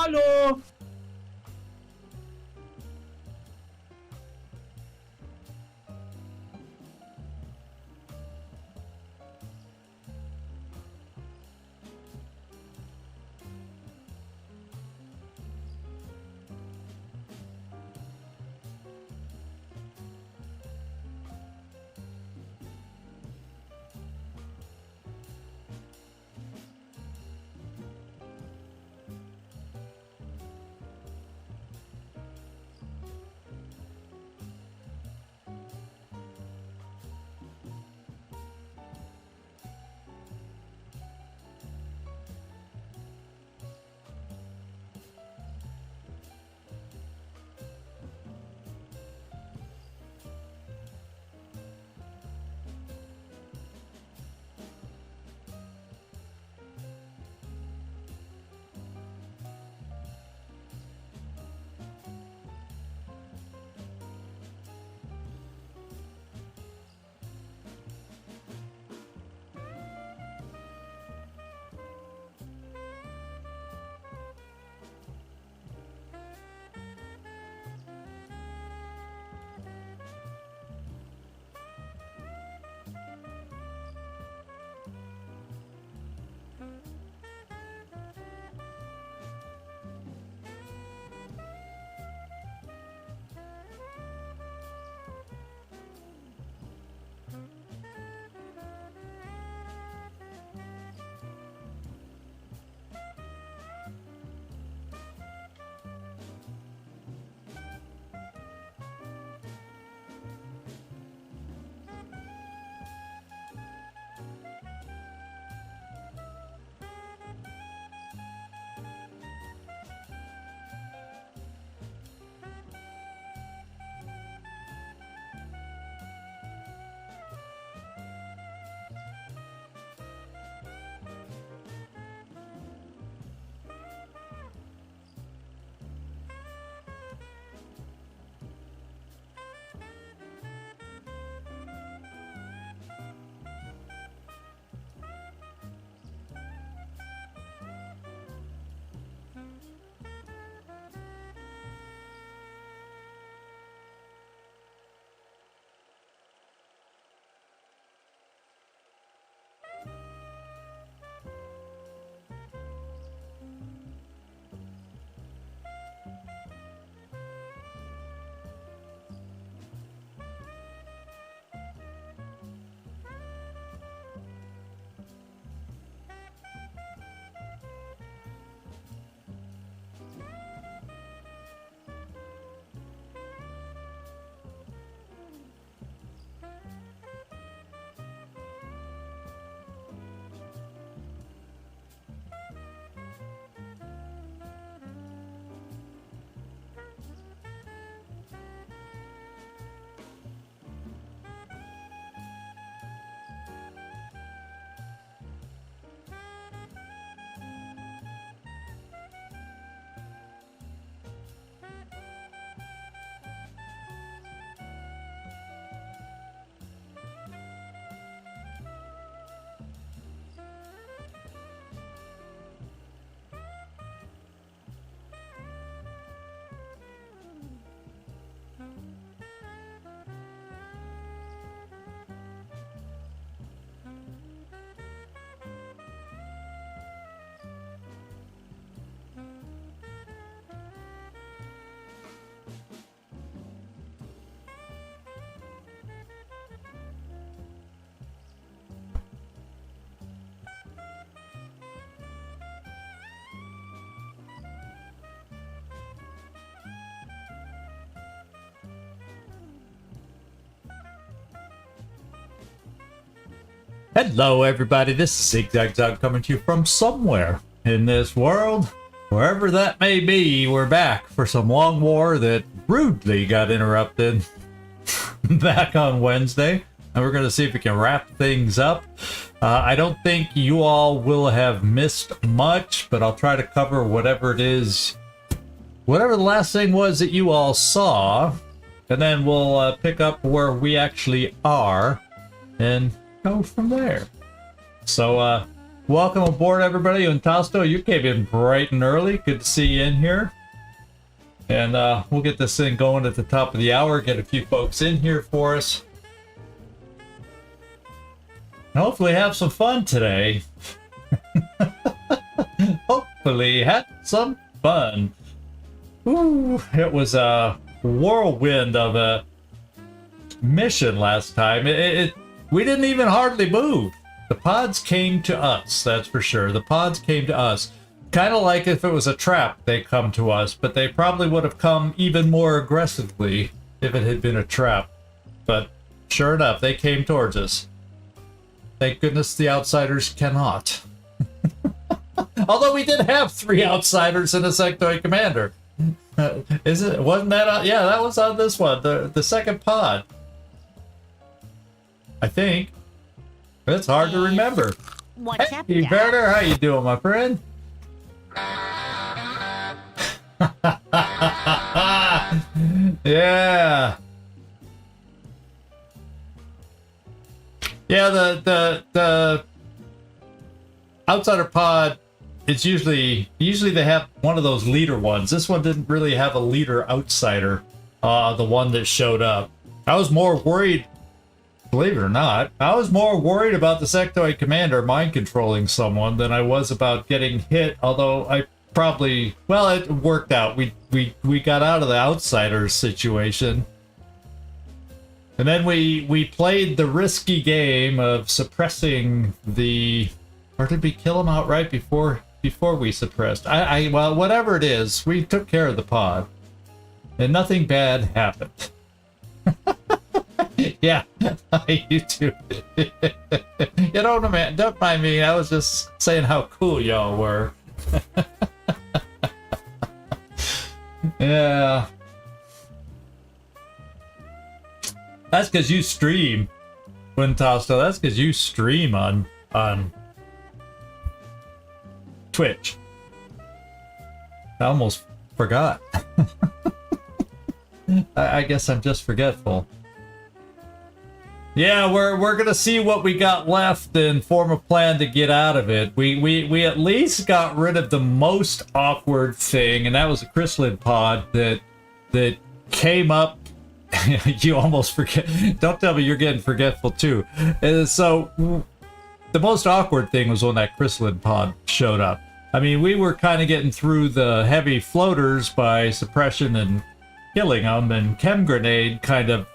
Hallo! Hello everybody, this is Zigzag coming to you from somewhere in this world. Wherever that may be, we're back for some long war that rudely got interrupted back on Wednesday. And we're going to see if we can wrap things up. I don't think you all will have missed much, but I'll try to cover whatever it is, whatever the last thing was that you all saw. And then we'll pick up where we actually are and go from there. So Welcome aboard, everybody. Untasto, you came in bright and early. Good to see you in here. And we'll get this thing going at the top of the hour. Get a few folks in here for us. And hopefully have some fun today. Hopefully have some fun. Ooh, it was a whirlwind of a mission last time. We didn't even hardly move. The pods came to us, that's for sure. The pods came to us. Kind of like if it was a trap, they come to us, but they probably would have come even more aggressively if it had been a trap. But sure enough, they came towards us. Thank goodness the outsiders cannot. Although we did have 3 outsiders in a sectoid commander. Wasn't that yeah, that was on this one, the second pod. I think. It's hard to remember. What's up, Hey, Werner, how you doing, my friend? Yeah. Yeah, the outsider pod, it's usually they have one of those leader ones. This one didn't really have a leader outsider, the one that showed up. I was more worried, believe it or not, I was more worried about the sectoid commander mind controlling someone than I was about getting hit, although I probably, well, it worked out. We got out of the outsiders situation. And then we played the risky game of suppressing the, or did we kill him outright before we suppressed? Well, whatever it is, we took care of the pod. And nothing bad happened. Yeah, you too. You don't mind me. I was just saying how cool y'all were. Yeah. That's because you stream, Wintosto. That's because you stream on Twitch. I almost forgot. I guess I'm just forgetful. Yeah, we're gonna see what we got left and form a plan to get out of it. We at least got rid of the most awkward thing, and that was a chrysalid pod that came up. You almost forget. Don't tell me you're getting forgetful too. So the most awkward thing was when that chrysalid pod showed up. I mean, we were kind of getting through the heavy floaters by suppression and killing them and chem grenade kind of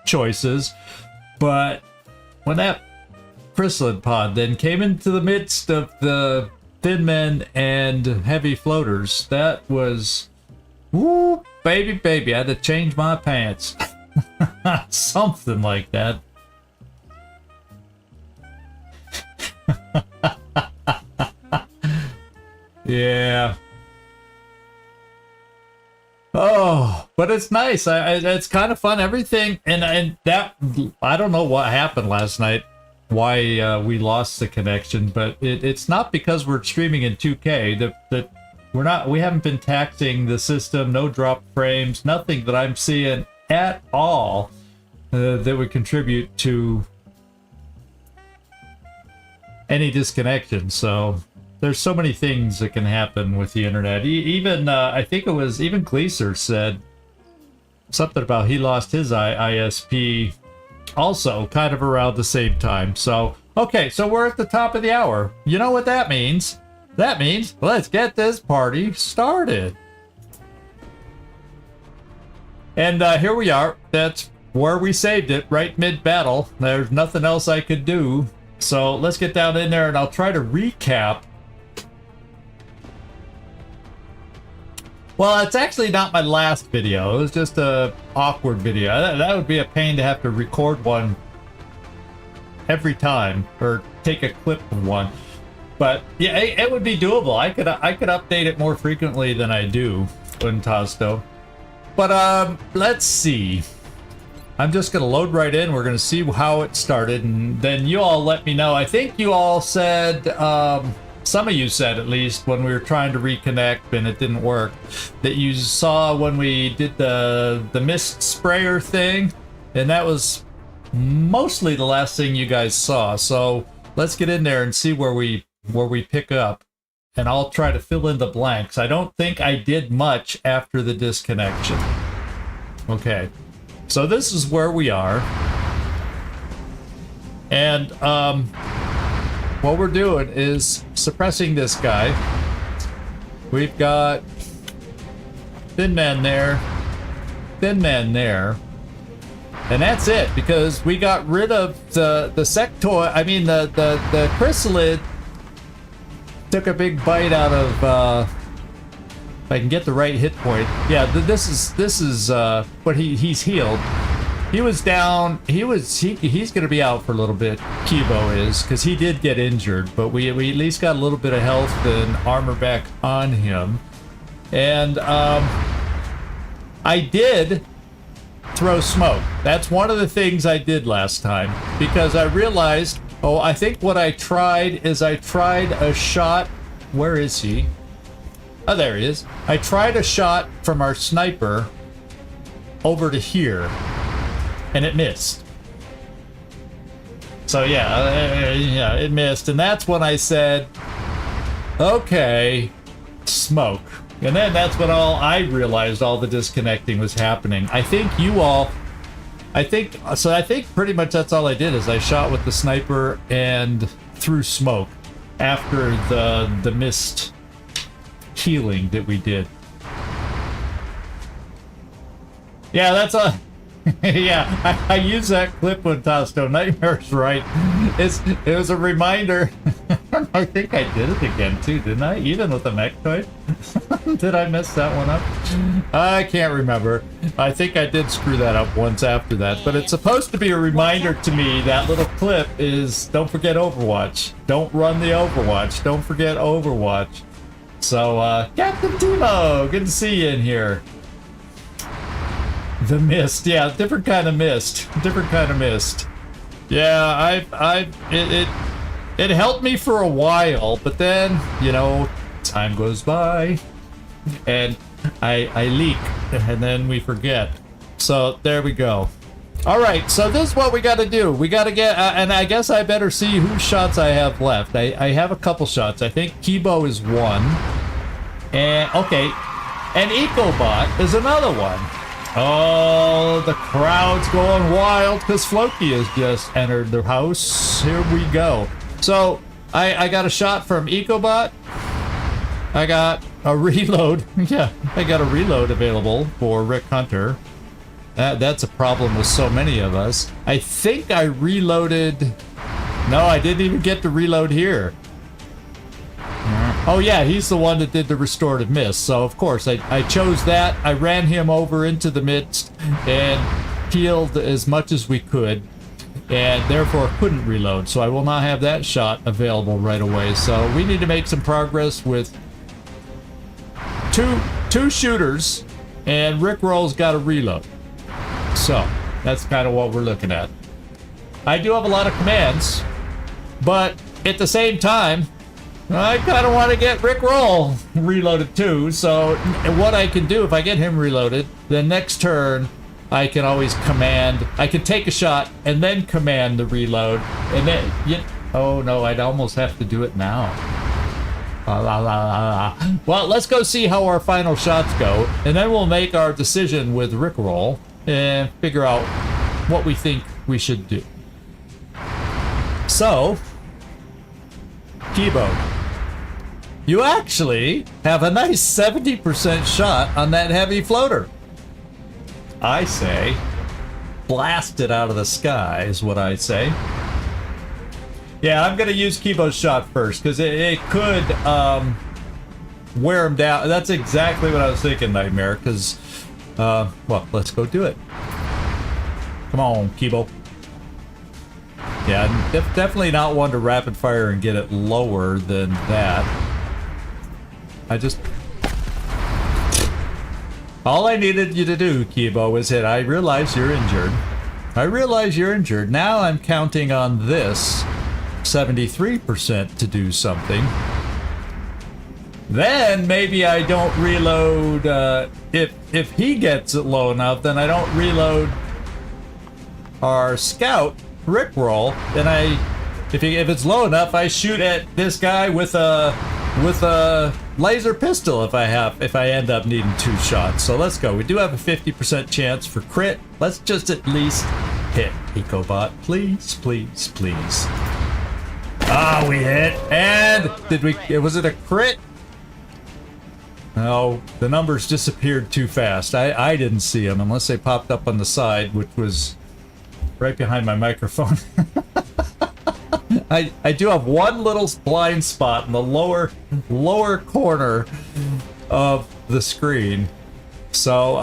choices. But when that chrysalid pod then came into the midst of the thin men and heavy floaters, that was, woo, baby, I had to change my pants. Something like that. Yeah. Oh, but it's nice. It's kind of fun. Everything, and that, I don't know what happened last night, why we lost the connection, but it's not because we're streaming in 2K. We haven't been taxing the system. No drop frames. Nothing that I'm seeing at all that would contribute to any disconnection. So there's so many things that can happen with the internet. Even I think it was even Gleaser said something about he lost his ISP also kind of around the same time. So okay, so we're at the top of the hour. You know what that means? That means let's get this party started. And here we are. That's where we saved it, right mid-battle. There's nothing else I could do. So let's get down in there and I'll try to recap. Well, it's actually not my last video. It was just a awkward video. That would be a pain to have to record one every time or take a clip of one. But yeah, it would be doable. I could update it more frequently than I do, Untasto. But let's see. I'm just gonna load right in. We're gonna see how it started, and then you all let me know. I think you all said, some of you said at least, when we were trying to reconnect and it didn't work, that you saw when we did the mist sprayer thing, and that was mostly the last thing you guys saw. So let's get in there and see where we where we pick up, and I'll try to fill in the blanks. I don't think I did much after the disconnection. Okay, so this is where we are. And what we're doing is suppressing this guy. We've got Thin Man there, Thin Man there. And that's it, because we got rid of the sectoid. I mean, the chrysalid took a big bite out of, if I can get the right hit point. Yeah, this is but he's healed. He was down. He's gonna be out for a little bit. Kibo is, because he did get injured, but we at least got a little bit of health and armor back on him. And I did throw smoke. That's one of the things I did last time, because I realized, oh, I think what I tried is I tried a shot. Where is he? Oh, there he is. I tried a shot from our sniper over to here, and it missed. So yeah, it missed, and that's when I said, okay, smoke. And then that's when I realized all the disconnecting was happening. I think pretty much that's all I did, is I shot with the sniper and threw smoke after the missed healing that we did. Yeah, that's a yeah, I used that clip when Tosto Nightmare's right. It was a reminder. I think I did it again too, didn't I? Even with the Mechtoid? Did I mess that one up? I can't remember. I think I did screw that up once after that, but it's supposed to be a reminder to me. That little clip is, don't forget Overwatch. Don't run the Overwatch. Don't forget Overwatch. So, Captain Timo, good to see you in here. The mist, yeah, different kind of mist. Different kind of mist. Yeah, it helped me for a while, but then, you know, time goes by, and I leak, and then we forget. So there we go. All right, so this is what we got to do. We got to get, and I guess I better see whose shots I have left. I have a couple shots. I think Kibo is one, and okay, and EcoBot is another one. Oh, the crowd's going wild because Floki has just entered the house. Here we go. So, I got a shot from EcoBot. I got a reload. Yeah, I got a reload available for Rick Hunter. That's a problem with so many of us. I think I reloaded... No, I didn't even get to reload here. Oh yeah, he's the one that did the restorative mist. So of course I chose that. I ran him over into the midst and healed as much as we could, and therefore couldn't reload. So I will not have that shot available right away. So we need to make some progress with two shooters, and Rickroll's got to reload. So that's kind of what we're looking at. I do have a lot of commands, but at the same time, I kind of want to get Rickroll reloaded too. So what I can do, if I get him reloaded, then next turn I can always command. I can take a shot and then command the reload, and then oh no, I'd almost have to do it now. Well, let's go see how our final shots go, and then we'll make our decision with Rickroll and figure out what we think we should do. So, Kibo, you actually have a nice 70% shot on that heavy floater. I say, blast it out of the sky is what I say. Yeah, I'm going to use Kibo's shot first, because it could wear him down. That's exactly what I was thinking, Nightmare, because, well, let's go do it. Come on, Kibo. Yeah, definitely not one to rapid fire and get it lower than that. All I needed you to do, Kibo, is hit. I realize you're injured. I realize you're injured. Now I'm counting on this 73% to do something. Then maybe I don't reload. If he gets it low enough, then I don't reload our scout Rickroll. Then If it's low enough, I shoot at this guy with a laser pistol if I end up needing 2 shots. So let's go. We do have a 50% chance for crit. Let's just at least hit EcoBot. Please, please, please. Ah, we hit. And was it a crit? No, the numbers disappeared too fast. I didn't see them unless they popped up on the side, which was right behind my microphone. I do have one little blind spot in the lower corner of the screen. So,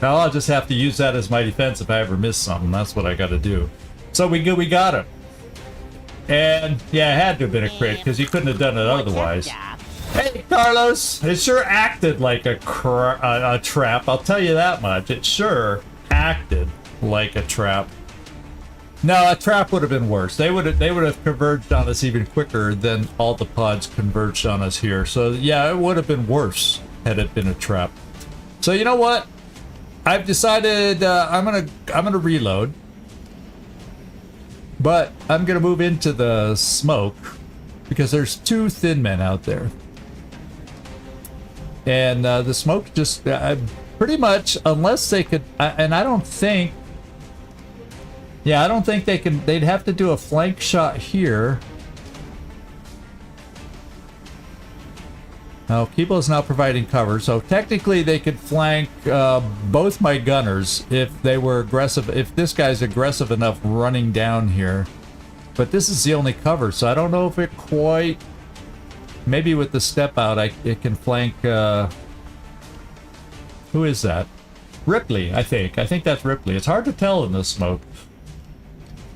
now I'll just have to use that as my defense if I ever miss something. That's what I got to do. So we got him. And yeah, it had to have been a crit because he couldn't have done it otherwise. Hey, Carlos, it sure acted like a trap. I'll tell you that much. It sure acted like a trap. No, a trap would have been worse. They would have converged on us even quicker than all the pods converged on us here. So yeah, it would have been worse had it been a trap. So you know what? I've decided I'm gonna reload, but I'm gonna move into the smoke because there's 2 thin men out there, and the smoke just pretty much, unless they could, and I don't think. Yeah, I don't think they can. They'd have to do a flank shot here. Now, Kibo's now providing cover, so technically they could flank both my gunners if they were aggressive. If this guy's aggressive enough running down here, but this is the only cover, so I don't know if it quite. Maybe with the step out, it can flank. Who is that? Ripley, I think. I think that's Ripley. It's hard to tell in the smoke.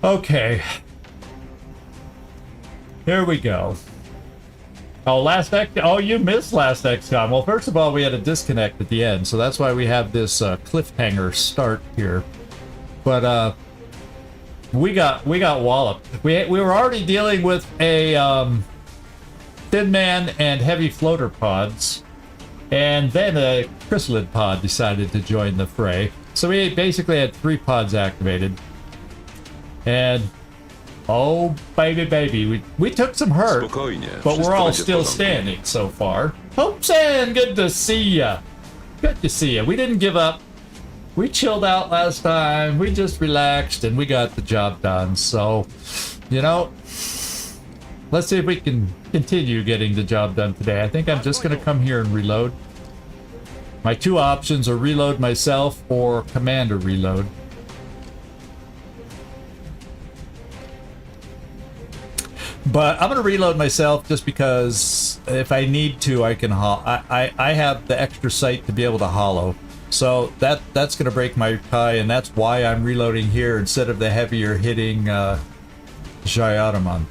Okay. Here we go. Oh, you missed last XCom. Well, first of all, we had a disconnect at the end, so that's why we have this cliffhanger start here. But we got walloped. We were already dealing with a thin man and heavy floater pods, and then a chrysalid pod decided to join the fray. So we basically had 3 pods activated. And oh baby, we took some hurt, but we're all still standing so far. Hopesan, good to see ya. Good to see ya. We didn't give up. We chilled out last time. We just relaxed and we got the job done. So, you know, let's see if we can continue getting the job done today. I think I'm just gonna come here and reload. My 2 options are reload myself or commander reload. But I'm gonna reload myself just because if I need to, I can I have the extra sight to be able to hollow. So that's gonna break my pie, and that's why I'm reloading here instead of the heavier hitting Jayadaman.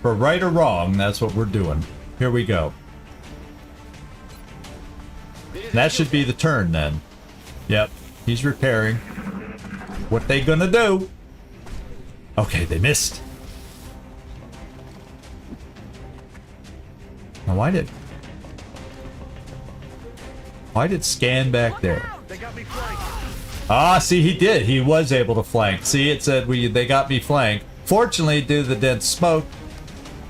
For right or wrong, that's what we're doing. Here we go. That should be the turn then. Yep, he's repairing. What they gonna do? Okay, they missed. Now why did scan back there? Ah, see, he did. He was able to flank. See, it said they got me flanked. Fortunately, due to the dense smoke,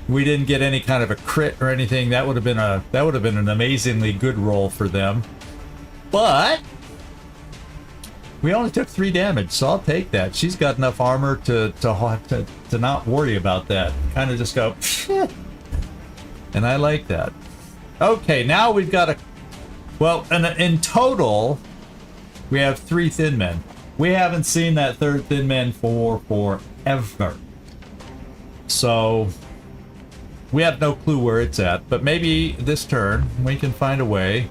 we didn't get any kind of a crit or anything. That would have been an amazingly good roll for them. But we only took 3 damage, so I'll take that. She's got enough armor to not worry about that. Kind of just go. And I like that. Okay, now we've got well, and in total, we have 3 thin men. We haven't seen that 3rd thin man for forever. So we have no clue where it's at, but maybe this turn we can find a way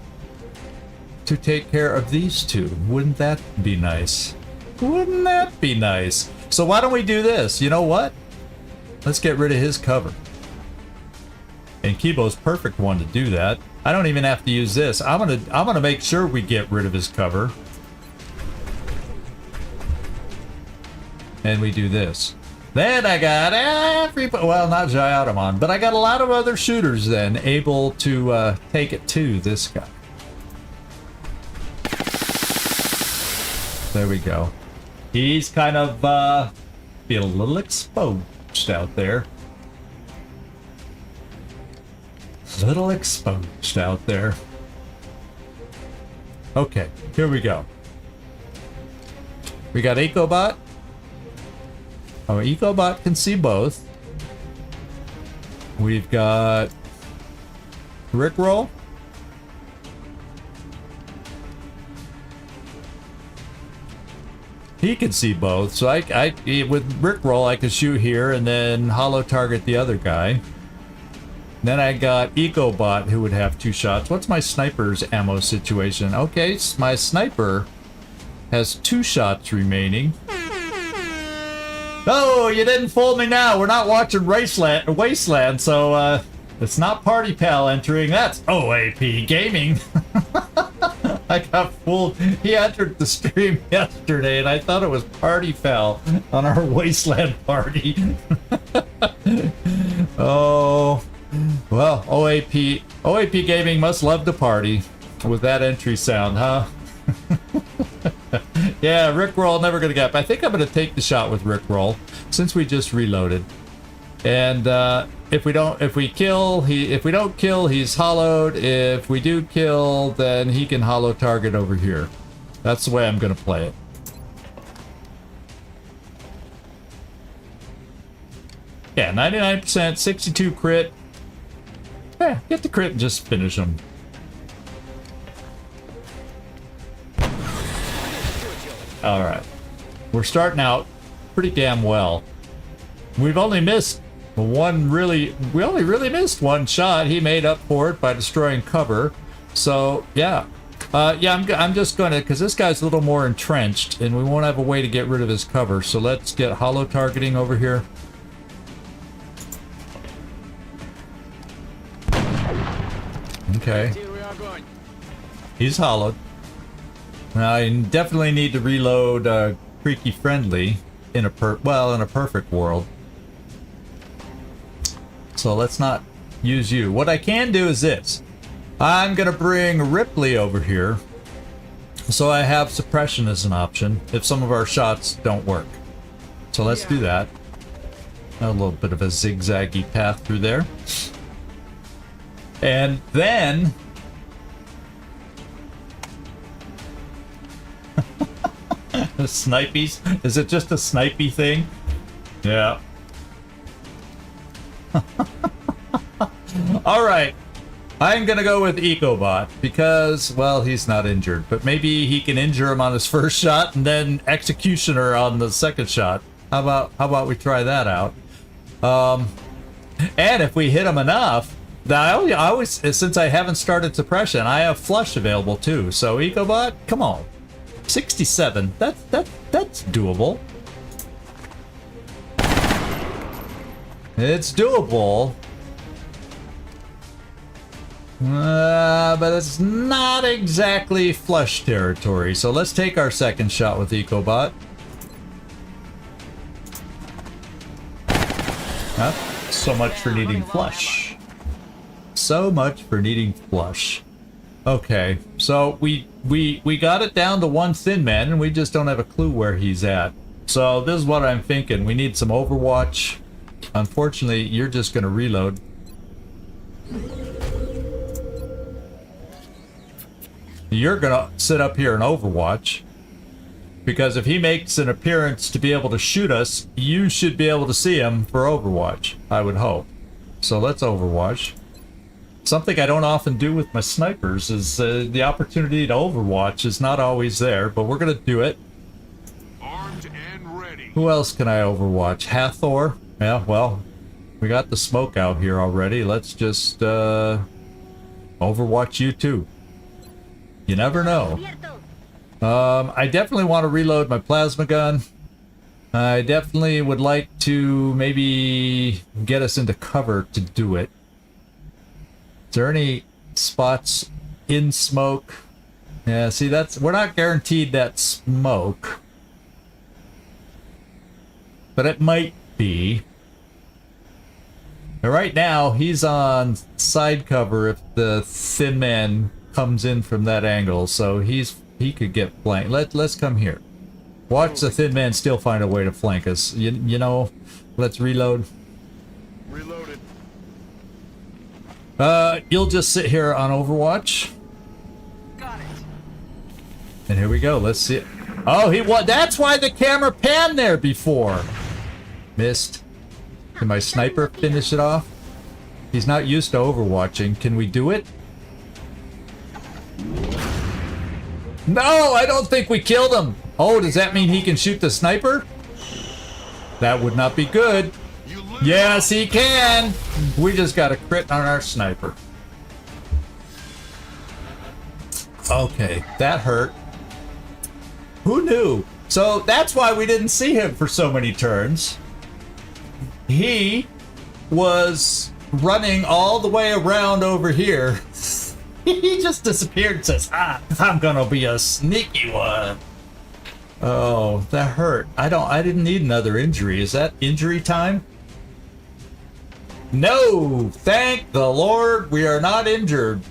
to take care of these 2. Wouldn't that be nice? Wouldn't that be nice? So why don't we do this? You know what? Let's get rid of his cover. And Kibo's perfect one to do that. I don't even have to use this. I'm gonna make sure we get rid of his cover. And we do this. Then I got everybody, well, not Jayadaman, but I got a lot of other shooters then able to take it to this guy. There we go. He's kind of be a little exposed out there. Little exposed out there. Okay, here we go. We got EcoBot. Oh, EcoBot can see both. We've got Rickroll. He can see both, so with Rickroll I could shoot here and then holo target the other guy. Then I got EcoBot who would have 2 shots. What's my sniper's ammo situation? Okay, my sniper has 2 shots remaining. Oh, you didn't fool me now. We're not watching Wasteland, so it's not Party Pal entering. That's OAP Gaming. I got fooled. He entered the stream yesterday, and I thought it was Party Pal on our Wasteland party. Oh, well, OAP Gaming must love to party with that entry sound, huh? Yeah, Rickroll never gonna get up. I think I'm gonna take the shot with Rickroll since we just reloaded. And if we don't kill, he's hollowed. If we do kill, then he can hollow target over here. That's the way I'm gonna play it. Yeah, 99%, 62 crit. Yeah, get the crit and just finish him. All right, we're starting out pretty damn well. We've only missed one we only really missed one shot. He made up for it by destroying cover. So yeah, I'm just gonna, because this guy's a little more entrenched and we won't have a way to get rid of his cover. So let's get holo targeting over here. Okay, he's hollowed. Now I definitely need to reload Creaky Friendly in a perfect world. So let's not use you. What I can do is this. I'm gonna bring Ripley over here, so I have suppression as an option if some of our shots don't work. So let's do that. A little bit of a zigzaggy path through there. And then Snipies? Is it just a snipey thing? Yeah. Alright. I'm gonna go with EcoBot because, well, he's not injured, but maybe he can injure him on his first shot and then Executioner on the second shot. How about we try that out? And if we hit him enough, I always, since I haven't started suppression, I have flush available too. So EcoBot, come on. 67. That's doable. It's doable. But it's not exactly flush territory. So let's take our second shot with EcoBot. So much for needing flush. So much for needing flush. Okay, so we got it down to one thin man, and we just don't have a clue where he's at. So this is what I'm thinking. We need some Overwatch. Unfortunately, you're just going to reload. You're going to sit up here and Overwatch. Because if he makes an appearance to be able to shoot us, you should be able to see him for Overwatch, I would hope. So let's Overwatch. Something I don't often do with my snipers is the opportunity to Overwatch is not always there, but we're going to do it. Armed and ready. Who else can I Overwatch? Hathor? Yeah, well, we got the smoke out here already. Let's just Overwatch you too. You never know. I definitely want to reload my plasma gun. I definitely would like to maybe get us into cover to do it. Is there any spots in smoke? Yeah, see, we're not guaranteed that smoke. But it might be. And right now, he's on side cover if the thin man comes in from that angle, so he could get blanked. Let's come here. Watch the thin man still find a way to flank us. You know, let's reload. Reloaded. You'll just sit here on Overwatch. Got it. And here we go. Let's see it. Oh, that's why the camera panned there before. Missed. Can my sniper finish it off? He's not used to overwatching. Can we do it? No, I don't think we killed him. Oh, does that mean he can shoot the sniper? That would not be good. Yes, he can. We just got a crit on our sniper. Okay, that hurt. Who knew? So that's why we didn't see him for so many turns. He was running all the way around over here. He just disappeared and says, I'm gonna be a sneaky one. Oh, that hurt. I didn't need another injury. Is that injury time? No! Thank the Lord we are not injured.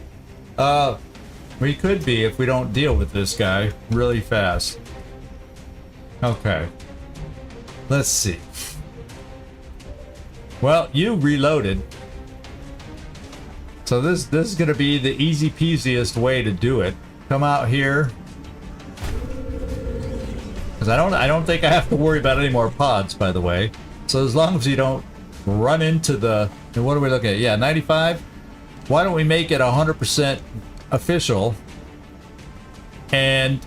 We could be if we don't deal with this guy really fast. Okay. Let's see. Well, you reloaded. So this is gonna be the easy peasiest way to do it. Come out here. Because I don't think I have to worry about any more pods, by the way. So as long as you don't run into the, and what are we looking at? Yeah, 95. Why don't we make it 100% official and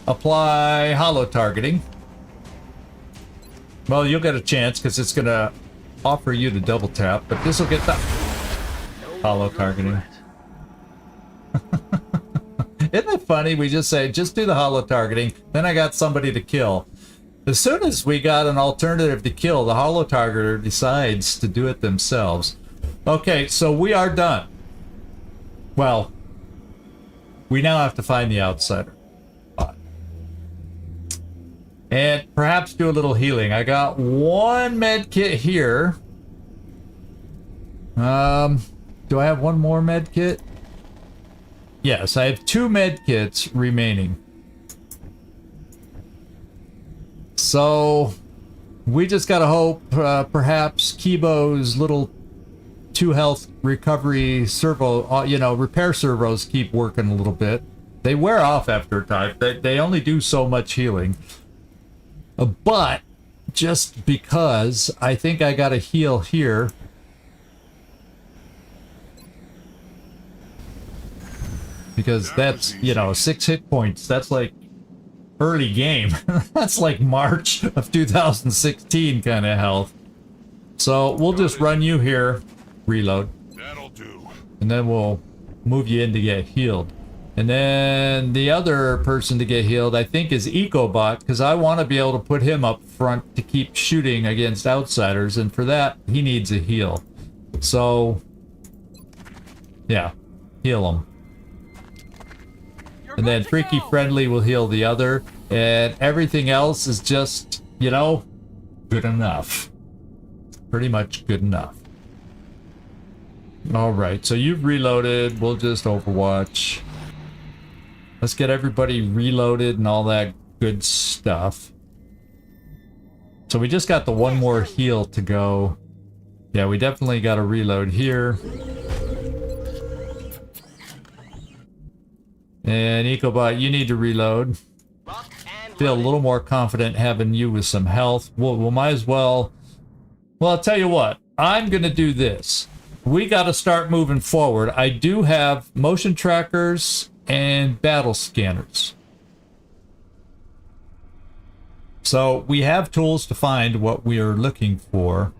apply holo targeting? Well, you'll get a chance because it's gonna offer you to double tap, but this will get the holo targeting. Isn't it funny? We just say, just do the holo targeting, then I got somebody to kill. As soon as we got an alternative to kill, the holo targeter decides to do it themselves. Okay, so we are done. Well, we now have to find the outsider. And perhaps do a little healing. I got one med kit here. Do I have one more med kit? Yes, I have 2 med kits remaining. So we just gotta hope perhaps Kibo's little 2 health recovery servo, repair servos keep working a little bit. They wear off after a time. They only do so much healing. But just because I think I got a heal here. Because that's, 6 hit points. That's like early game. That's like March of 2016 kind of health. So we'll just run you here. Reload. That'll do. And then we'll move you in to get healed. And then the other person to get healed, I think, is EcoBot, because I want to be able to put him up front to keep shooting against outsiders, and for that, he needs a heal. So, yeah, heal him. And then Freaky Friendly will heal the other, and everything else is just, good enough. Pretty much good enough. Alright, so you've reloaded, we'll just Overwatch. Let's get everybody reloaded and all that good stuff. So we just got the one more heal to go. Yeah, we definitely got to reload here. And EcoBot, you need to reload. Feel a little more confident having you with some health. We'll might as well... Well, I'll tell you what. I'm going to do this. We got to start moving forward. I do have motion trackers and battle scanners. So we have tools to find what we are looking for.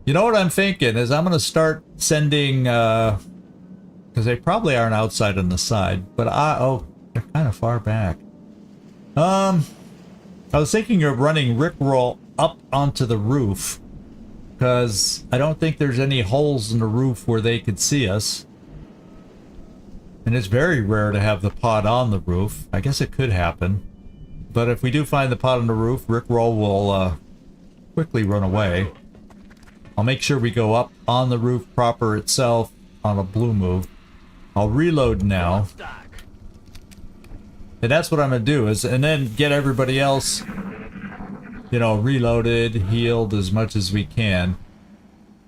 You know what I'm thinking is I'm going to start sending... because they probably aren't outside on the side, but oh, they're kind of far back. I was thinking of running Rickroll up onto the roof, because I don't think there's any holes in the roof where they could see us. And it's very rare to have the pod on the roof. I guess it could happen. But if we do find the pod on the roof, Rickroll will quickly run away. I'll make sure we go up on the roof proper itself on a blue move. I'll reload now. And that's what I'm gonna do is, and then get everybody else, you know, reloaded, healed as much as we can.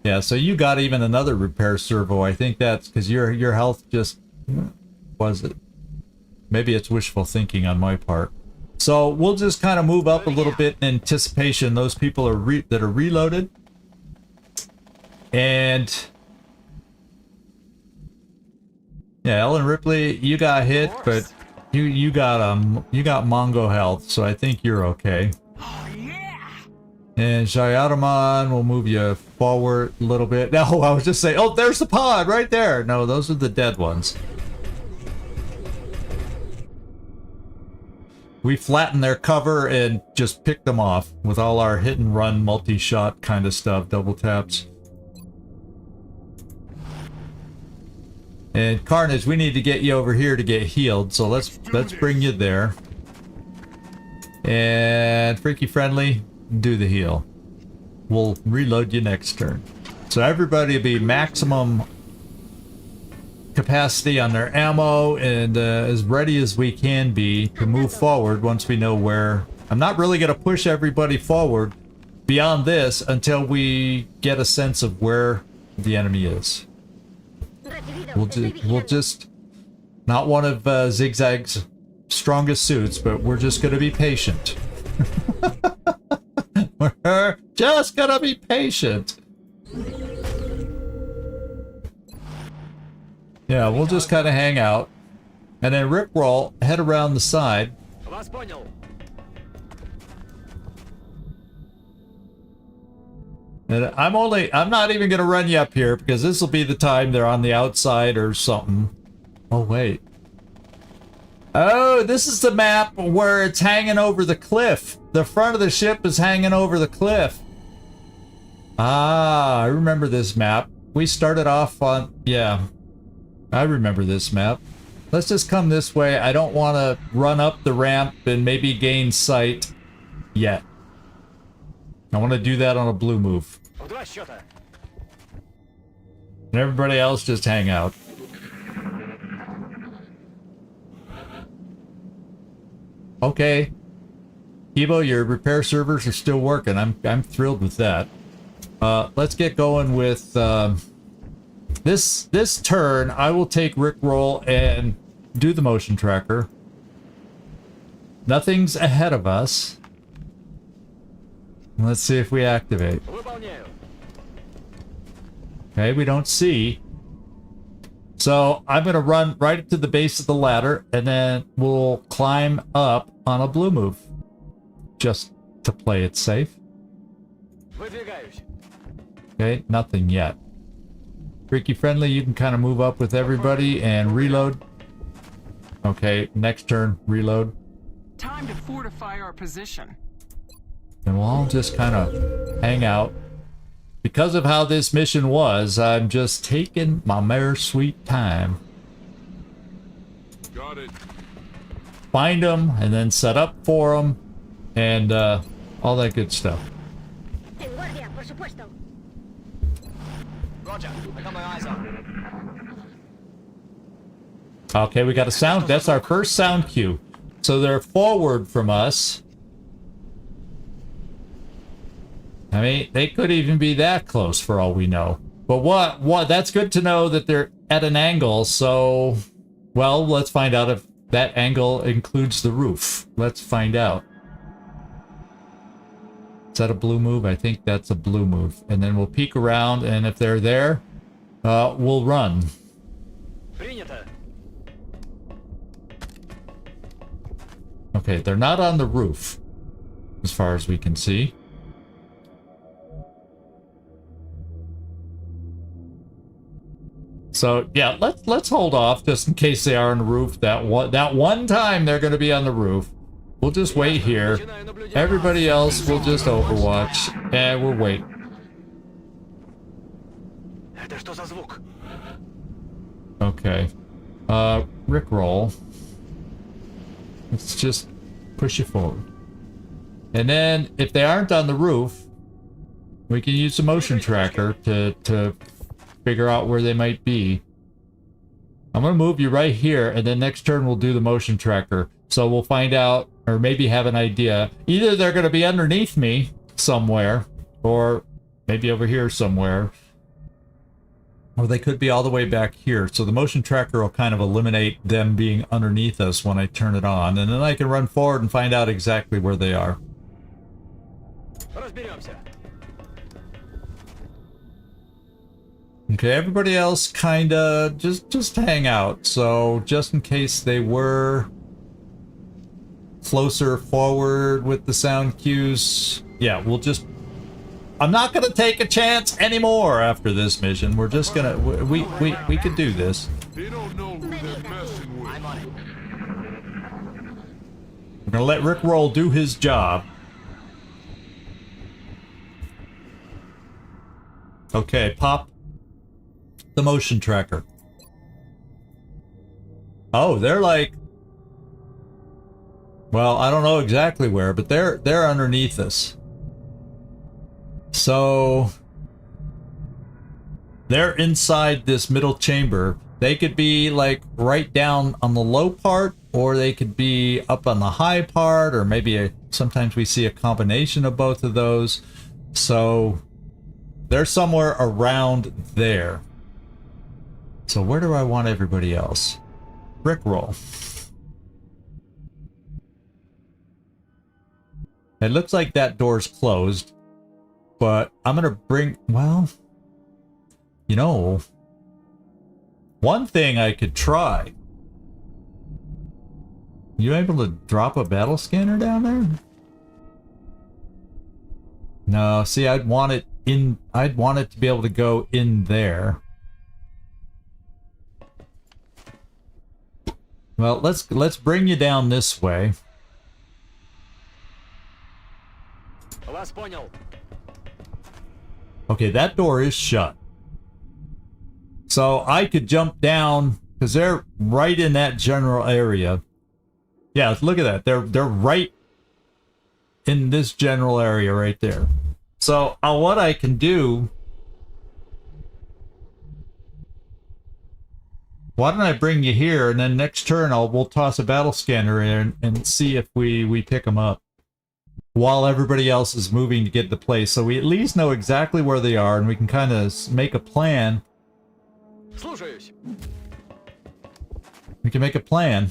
Yeah, so you got even another repair servo. I think that's because your health just, was it? Maybe it's wishful thinking on my part. So we'll just kind of move up a little bit in anticipation. Those people are that are reloaded. And yeah, Ellen Ripley, you got hit, but you got Mongo health, so I think you're okay. And Shayadaman will move you forward a little bit. No, I was just saying, oh, there's the pod right there. No, those are the dead ones. We flattened their cover and just picked them off with all our hit and run, multi-shot kind of stuff, double taps. And Carnage, we need to get you over here to get healed, so let's bring you there. And Freaky Friendly, do the heal. We'll reload you next turn. So everybody will be maximum capacity on their ammo and as ready as we can be to move forward once we know where. I'm not really going to push everybody forward beyond this until we get a sense of where the enemy is. We'll just not one of Zigzag's strongest suits, but we're just going to be patient. We're just going to be patient. Yeah, we'll just kind of hang out. And then Rickroll, head around the side. And I'm not even going to run you up here because this will be the time they're on the outside or something. Oh, wait. Oh, this is the map where it's hanging over the cliff. The front of the ship is hanging over the cliff. Ah, I remember this map. We started off on... Yeah. I remember this map. Let's just come this way. I don't want to run up the ramp and maybe gain sight yet. I want to do that on a blue move. And everybody else just hang out. Okay. Evo, your repair servers are still working. I'm thrilled with that. Let's get going with this turn. I will take Rickroll and do the motion tracker. Nothing's ahead of us. Let's see if we activate. Okay, we don't see. So I'm going to run right to the base of the ladder, and then we'll climb up on a blue move. Just to play it safe. Okay, nothing yet. Freaky Friendly, you can kind of move up with everybody and reload. Okay, next turn, reload. Time to fortify our position. And we'll all just kind of hang out. Because of how this mission was, I'm just taking my mere sweet time. Got it. Find them, and then set up for them, and all that good stuff. Roger, I got my eyes on. Okay, we got a sound. That's our first sound cue. So they're forward from us. I mean, they could even be that close for all we know. But what? That's good to know that they're at an angle, so... Well, let's find out if that angle includes the roof. Let's find out. Is that a blue move? I think that's a blue move. And then we'll peek around, and if they're there, we'll run. Okay, they're not on the roof, as far as we can see. So yeah, let's hold off just in case they are on the roof. That one time they're going to be on the roof. We'll just wait here. Everybody else will just Overwatch, and we'll wait. Okay. Rickroll. Let's just push you forward. And then if they aren't on the roof, we can use the motion tracker to figure out where they might be. I'm going to move you right here, and then next turn we'll do the motion tracker. So we'll find out, or maybe have an idea. Either they're going to be underneath me somewhere, or maybe over here somewhere. Or they could be all the way back here. So the motion tracker will kind of eliminate them being underneath us when I turn it on. And then I can run forward and find out exactly where they are. Разберемся. Okay, everybody else kinda just hang out. So just in case they were closer forward with the sound cues, yeah, we'll just. I'm not gonna take a chance anymore after this mission. We're just gonna we could do this. They don't know who they're messing with. I'm on it. We're gonna let Rick Roll do his job. Okay, pop the motion tracker. Oh, they're like, well, I don't know exactly where, but they're underneath us. So they're inside this middle chamber. They could be like right down on the low part, or they could be up on the high part, or maybe sometimes we see a combination of both of those. So they're somewhere around there. So where do I want everybody else? Rickroll. It looks like that door's closed. But I'm gonna bring, well, you know, one thing I could try. You able to drop a battle scanner down there? No, see, I'd want it to be able to go in there. Well, let's bring you down this way. Вас понял. Okay, that door is shut. So I could jump down because they're right in that general area. Yeah, look at that. They're right in this general area right there. So what I can do, why don't I bring you here, and then next turn we'll toss a battle scanner in and see if we pick them up while everybody else is moving to get to place. So we at least know exactly where they are, and we can kind of make a plan. Слушаюсь. We can make a plan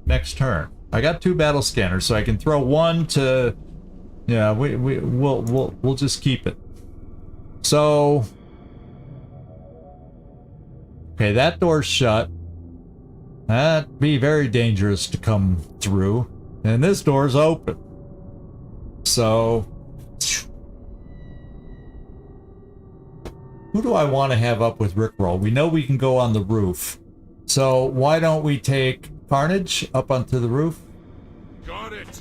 next turn. I got 2 battle scanners, so I can throw one to. Yeah, we'll just keep it. So, okay, that door's shut. That'd be very dangerous to come through, and this door's open. So, who do I want to have up with Rickroll? We know we can go on the roof. So why don't we take Carnage up onto the roof? Got it.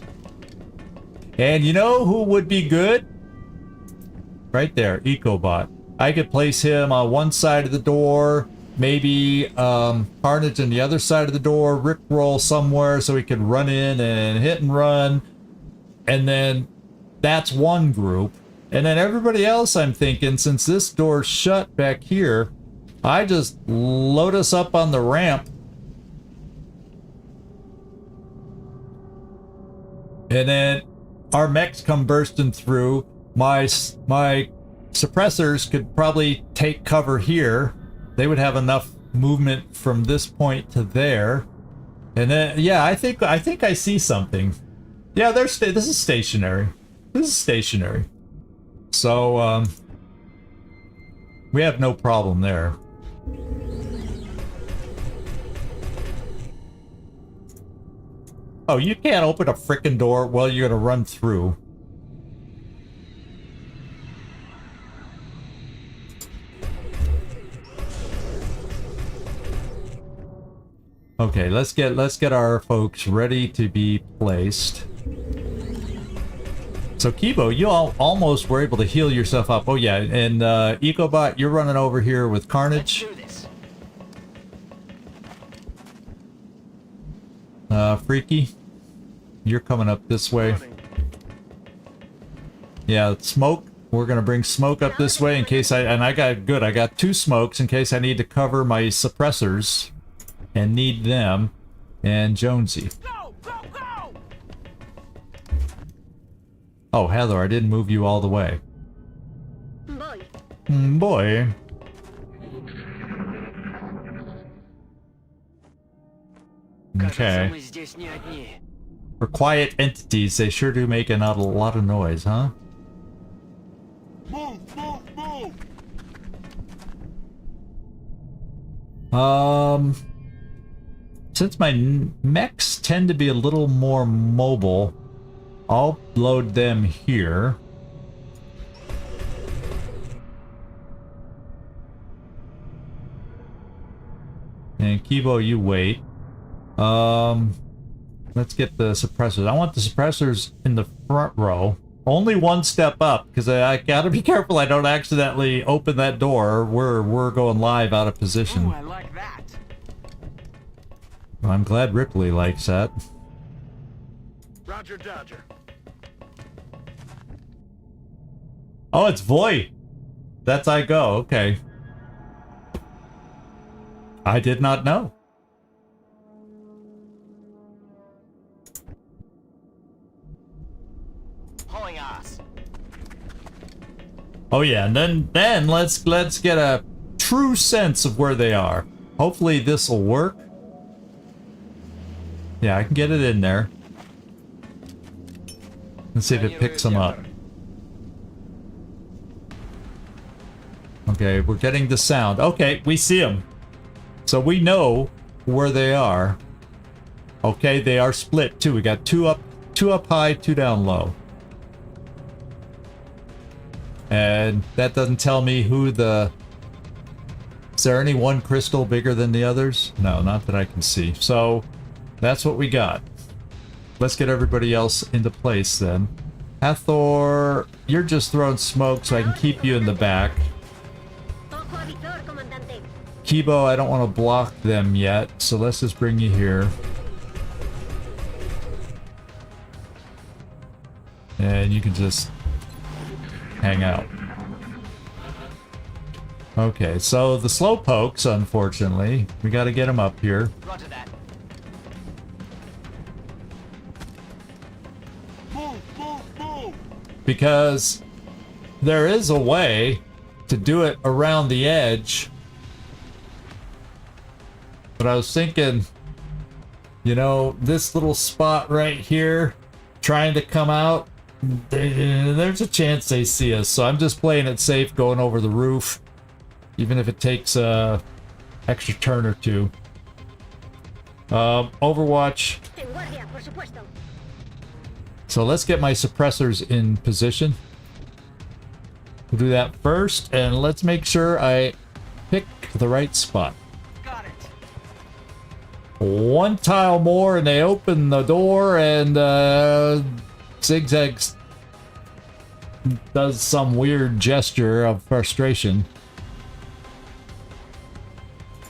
And you know who would be good? Right there, EcoBot. I could place him on one side of the door, maybe Carnage on the other side of the door, Rickroll somewhere so he could run in and hit and run. And then that's one group. And then everybody else, I'm thinking, since this door's shut back here, I just load us up on the ramp. And then our mechs come bursting through. My suppressors could probably take cover here. They would have enough movement from this point to there. And then, yeah, I think I see something. Yeah, this is stationary. This is stationary. So, we have no problem there. Oh, you can't open a frickin' door while you're gonna run through. Okay, let's get our folks ready to be placed. So Kibo, you almost were able to heal yourself up. Oh yeah, and EcoBot, you're running over here with Carnage. Let's do this. Freaky, you're coming up this way. Yeah, Smoke, we're gonna bring Smoke up this way in case I got 2 smokes in case I need to cover my suppressors. and need them and Jonesy. Go, go, go! Oh, Heather, I didn't move you all the way. Voy. Boy. Кажется, Okay. мы здесь не одни. For quiet entities, they sure do make a lot of noise, huh? Move, move, move! Since my mechs tend to be a little more mobile, I'll load them here. And Kibo, you wait. Let's get the suppressors. I want the suppressors in the front row. Only one step up, because I gotta be careful I don't accidentally open that door. We're going live out of position. Ooh, I like that. I'm glad Ripley likes that. Roger, Dodger. Oh, it's Voy. That's I go. Okay. I did not know. Hauling ass. Oh yeah, and then let's get a true sense of where they are. Hopefully this will work. Yeah, I can get it in there. Let's see if it picks them up. Okay, we're getting the sound. Okay, we see them. So we know where they are. Okay, they are split too. We got two up high, two down low. And that doesn't tell me who the... Is there any one crystal bigger than the others? No, not that I can see. So, that's what we got. Let's get everybody else into place then. Hathor, you're just throwing smoke so I can keep you in the back. Ojo a Victor, comandante. Kibo, I don't want to block them yet, so let's just bring you here. And you can just hang out. Okay, so the slowpokes, unfortunately, we got to get them up here. Roger that. Move, move, move! Because there is a way to do it around the edge. But I was thinking, you know, this little spot right here, trying to come out, there's a chance they see us. So I'm just playing it safe, going over the roof, even if it takes a extra turn or two. Overwatch. En guardia, por supuesto. So let's get my suppressors in position. We'll do that first, and let's make sure I pick the right spot. Got it. One tile more, and they open the door, and Zigzags does some weird gesture of frustration.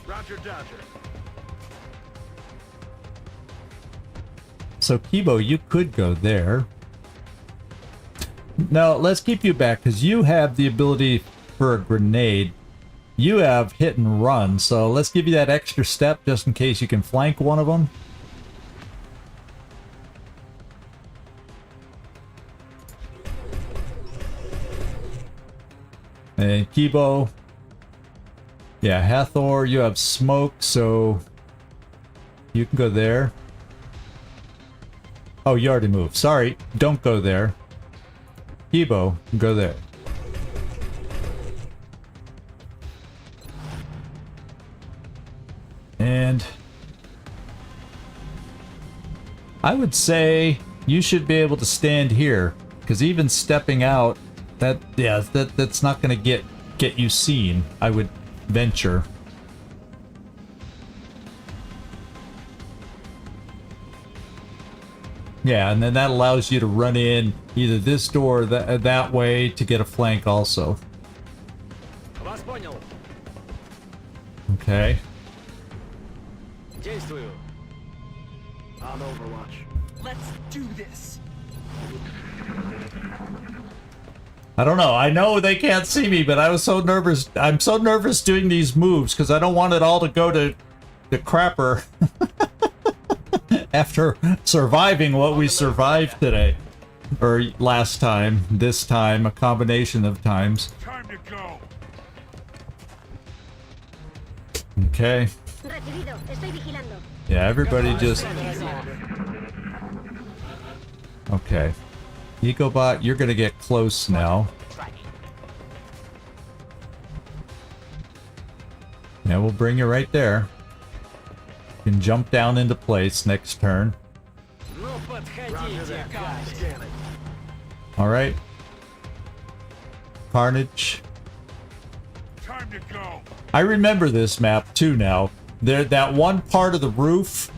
Roger, Dodger. So Kibo, you could go there. No, let's keep you back, because you have the ability for a grenade. You have hit and run, so let's give you that extra step just in case you can flank one of them. And Kibo. Yeah, Hathor, you have smoke, so you can go there. Oh, you already moved. Sorry, don't go there. Kibo, go there. And I would say you should be able to stand here, because even stepping out, that's not going to get you seen, I would venture. Yeah, and then that allows you to run in either this door or that way to get a flank also. Вас понял. Okay. Действую. On Overwatch. Let's do this. I don't know. I know they can't see me, but I was so nervous. I'm so nervous doing these moves because I don't want it all to go to the crapper after surviving what we survived today. Or last time, this time, a combination of times. Time to go. Okay. Recibido. Estoy vigilando. Yeah, everybody just... Okay. Ecobot, you're gonna get close now. Yeah, we'll bring you right there. You can jump down into place next turn. Ну, подходите, Scan it. Alright. Carnage. Time to go. I remember this map too now. That one part of the roof,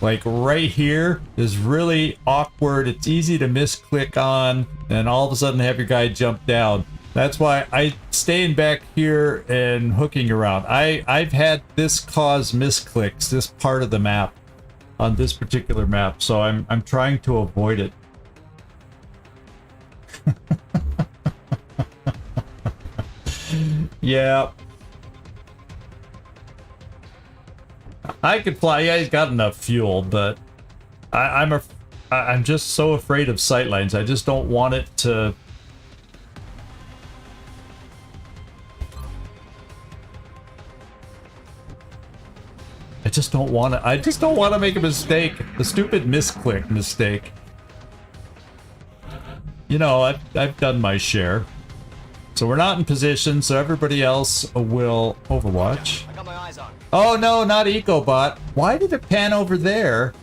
like right here, is really awkward. It's easy to misclick on, and all of a sudden have your guy jump down. That's why I staying back here and hooking around. I've had this cause misclicks, this part of the map, on this particular map, so I'm trying to avoid it. Yeah. I could fly. Yeah, he's got enough fuel, but I'm just so afraid of sightlines. I just don't want it to. I just don't want to. I just don't want to make a mistake. A stupid misclick mistake. You know, I've done my share. So we're not in position, so everybody else will Overwatch. I got my eyes on. Oh no, not Ecobot. Why did it pan over there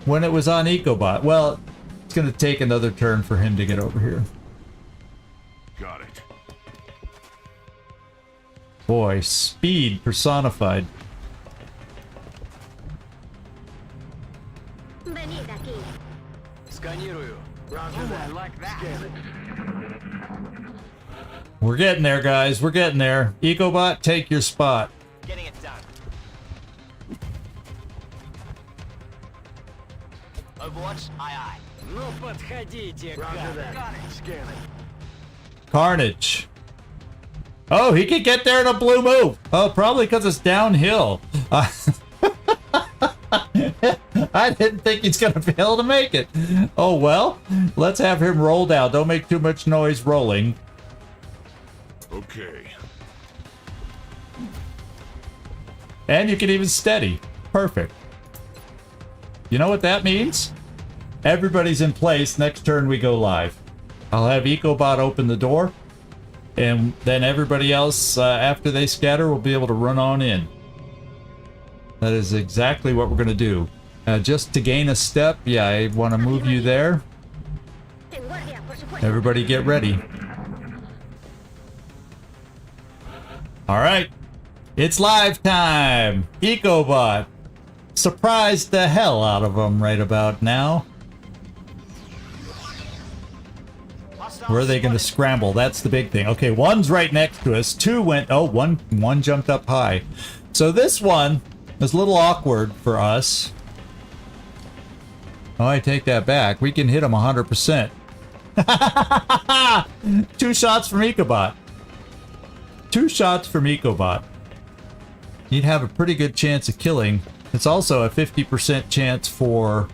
when it was on Ecobot? Well, it's gonna take another turn for him to get over here. Got it. Boy, speed personified. Venid aquí. Сканирую. Roger that. Like that. Scan it. We're getting there, guys. We're getting there. Ecobot, take your spot. Getting it done. Overwatch, aye. Ну, подходите, Roger that. Got it. Scan it. Carnage. Oh, he can get there in a blue move. Oh, probably because it's downhill. I didn't think he's going to be able to make it. Oh, well, let's have him roll down. Don't make too much noise rolling. Okay. And you can even steady. Perfect. You know what that means? Everybody's in place. Next turn we go live. I'll have Ecobot open the door. And then everybody else, after they scatter, will be able to run on in. That is exactly what we're going to do. Just to gain a step, yeah, I want to move you there. En guardia, por supuesto. Everybody get ready. All right. It's live time. Ecobot. Surprised the hell out of them right about now. Where are they going to scramble? That's the big thing. Okay, one's right next to us. Two went... Oh, one jumped up high. So this one is a little awkward for us. Oh, I take that back. We can hit them 100%. 2 shots from Ecobot. 2 shots from Ecobot. You'd have a pretty good chance of killing. It's also a 50% chance for...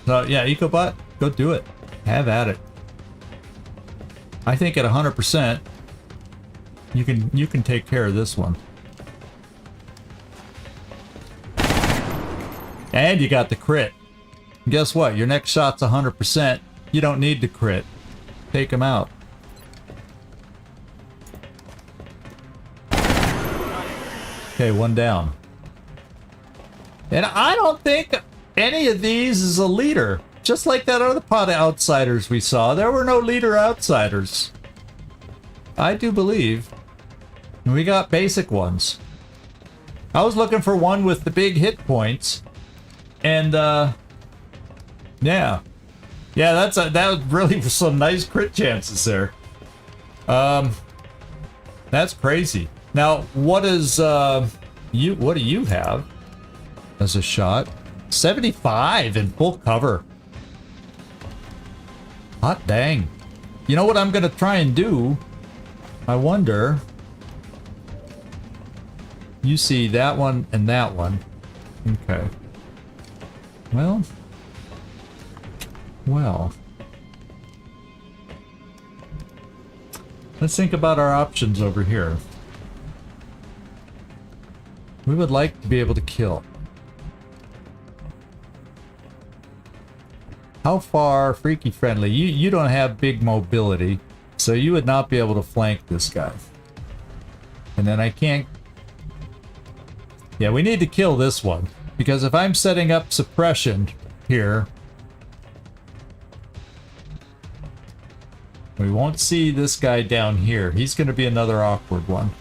yeah, Ecobot, go do it. Have at it. I think at 100%, you can take care of this one. And you got the crit. Guess what? Your next shot's 100%. You don't need to crit. Take him out. Okay, one down. And I don't think any of these is a leader. Just like that other pot of outsiders we saw. There were no leader outsiders. I do believe. We got basic ones. I was looking for one with the big hit points. And, yeah. Yeah, that was really some nice crit chances there. That's crazy. Now, what is, what do you have as a shot? 75 in full cover. Hot dang. You know what I'm gonna try and do? I wonder. You see that one and that one. Okay. Well. Let's think about our options over here. We would like to be able to kill. How far freaky friendly? You don't have big mobility, so you would not be able to flank this guy. And then I can't... Yeah, we need to kill this one. Because if I'm setting up suppression here, we won't see this guy down here. He's going to be another awkward one.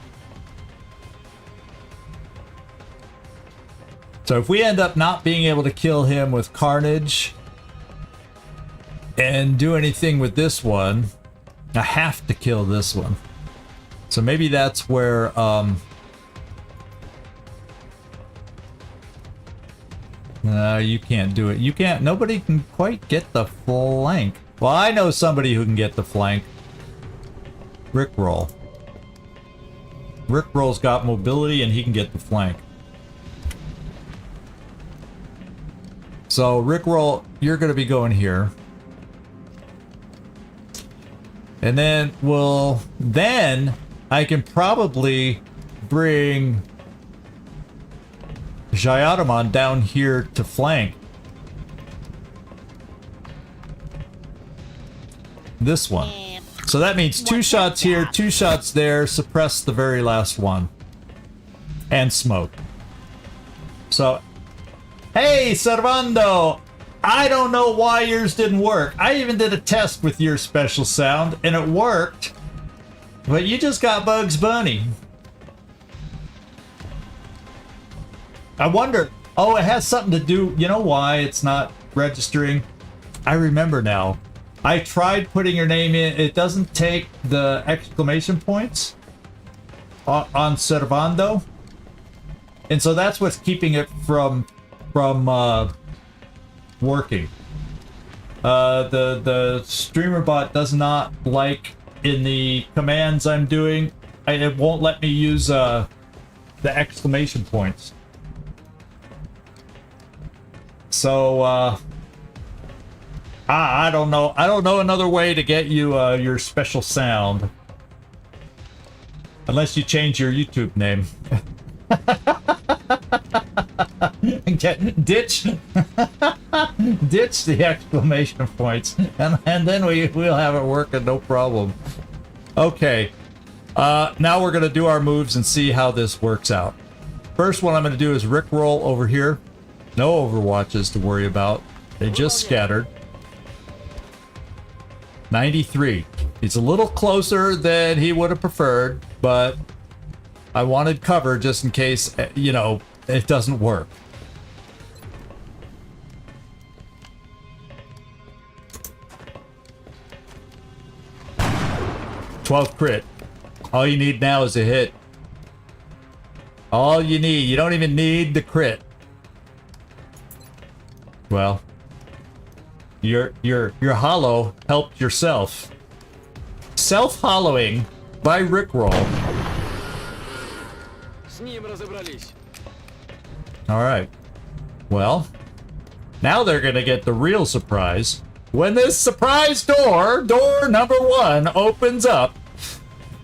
So if we end up not being able to kill him with Carnage and do anything with this one, I have to kill this one. So maybe that's where no, you can't do it. You can't. Nobody can quite get the flank. Well, I know somebody who can get the flank. Rickroll. Rickroll's got mobility and he can get the flank. So Rickroll, you're going to be going here. And then I can probably bring Jayadaman down here to flank this one. So that means 2 shots here, 2 shots there, suppress the very last one. And smoke. So, hey, Servando! I don't know why yours didn't work. I even did a test with your special sound, and it worked. But you just got Bugs Bunny. I wonder... Oh, it has something to do... You know why it's not registering? I remember now. I tried putting your name in. It doesn't take the exclamation points on Servando. And so that's what's keeping it from working. The streamer bot does not like in the commands I'm doing. It won't let me use the exclamation points. So I don't know. I don't know another way to get you your special sound. Unless you change your YouTube name. Ditch the exclamation points, and then we'll have it working, no problem. Okay, now we're gonna do our moves and see how this works out. First one I'm gonna do is Rickroll over here. No Overwatches to worry about. They just scattered. 93. He's a little closer than he would have preferred, but I wanted cover just in case, you know, it doesn't work. $12 crit. All you need now is a hit. All you need. You don't even need the crit. Well, your hollow helped yourself. Self-hollowing by Rickroll. С ним разобрались. Alright. Well, now they're gonna get the real surprise. When this surprise door number 1, opens up,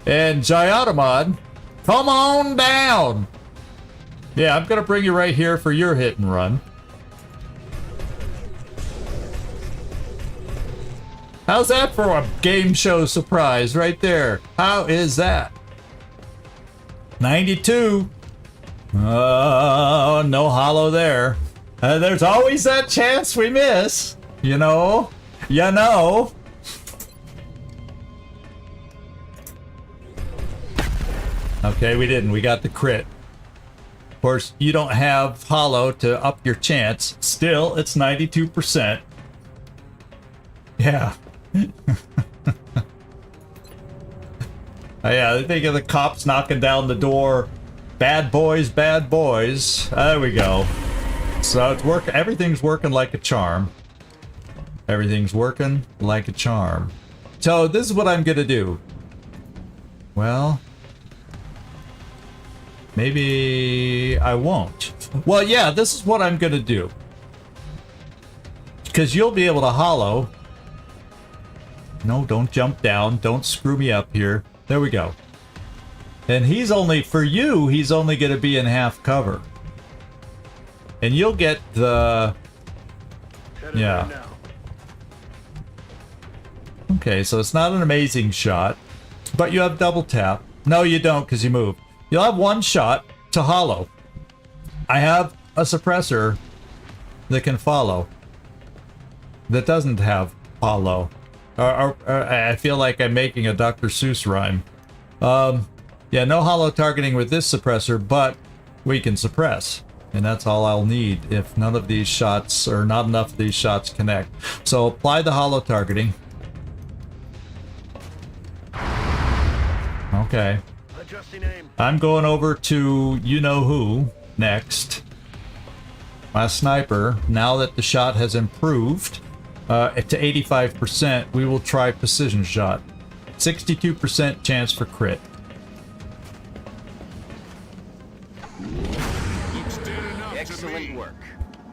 and Jayadaman, come on down! Yeah, I'm gonna bring you right here for your hit and run. How's that for a game show surprise right there? How is that? 92. Oh, no hollow there. There's always that chance we miss. You know? You know? Okay, we didn't. We got the crit. Of course, you don't have hollow to up your chance. Still, it's 92%. Yeah. Yeah, they think of the cops knocking down the door. Bad boys, bad boys. There we go. So it's working. Everything's working like a charm. Everything's working like a charm. So this is what I'm gonna do. Well, Maybe I won't. Well, yeah, this is what I'm gonna do. Because you'll be able to hollow. No, don't jump down. Don't screw me up here. There we go. And he's only, for you, he's only gonna be in half cover. And you'll get the... Yeah. Okay, so it's not an amazing shot. But you have double tap. No, you don't, because you move. You'll have one shot to hollow. I have a suppressor that can follow. That doesn't have hollow. Or I feel like I'm making a Dr. Seuss rhyme. Yeah, no hollow targeting with this suppressor, but we can suppress. And that's all I'll need if none of these shots, or not enough of these shots connect. So apply the hollow targeting. Okay. I'm going over to you-know-who next. My sniper, now that the shot has improved to 85%, we will try precision shot. 62% chance for crit. Excellent work.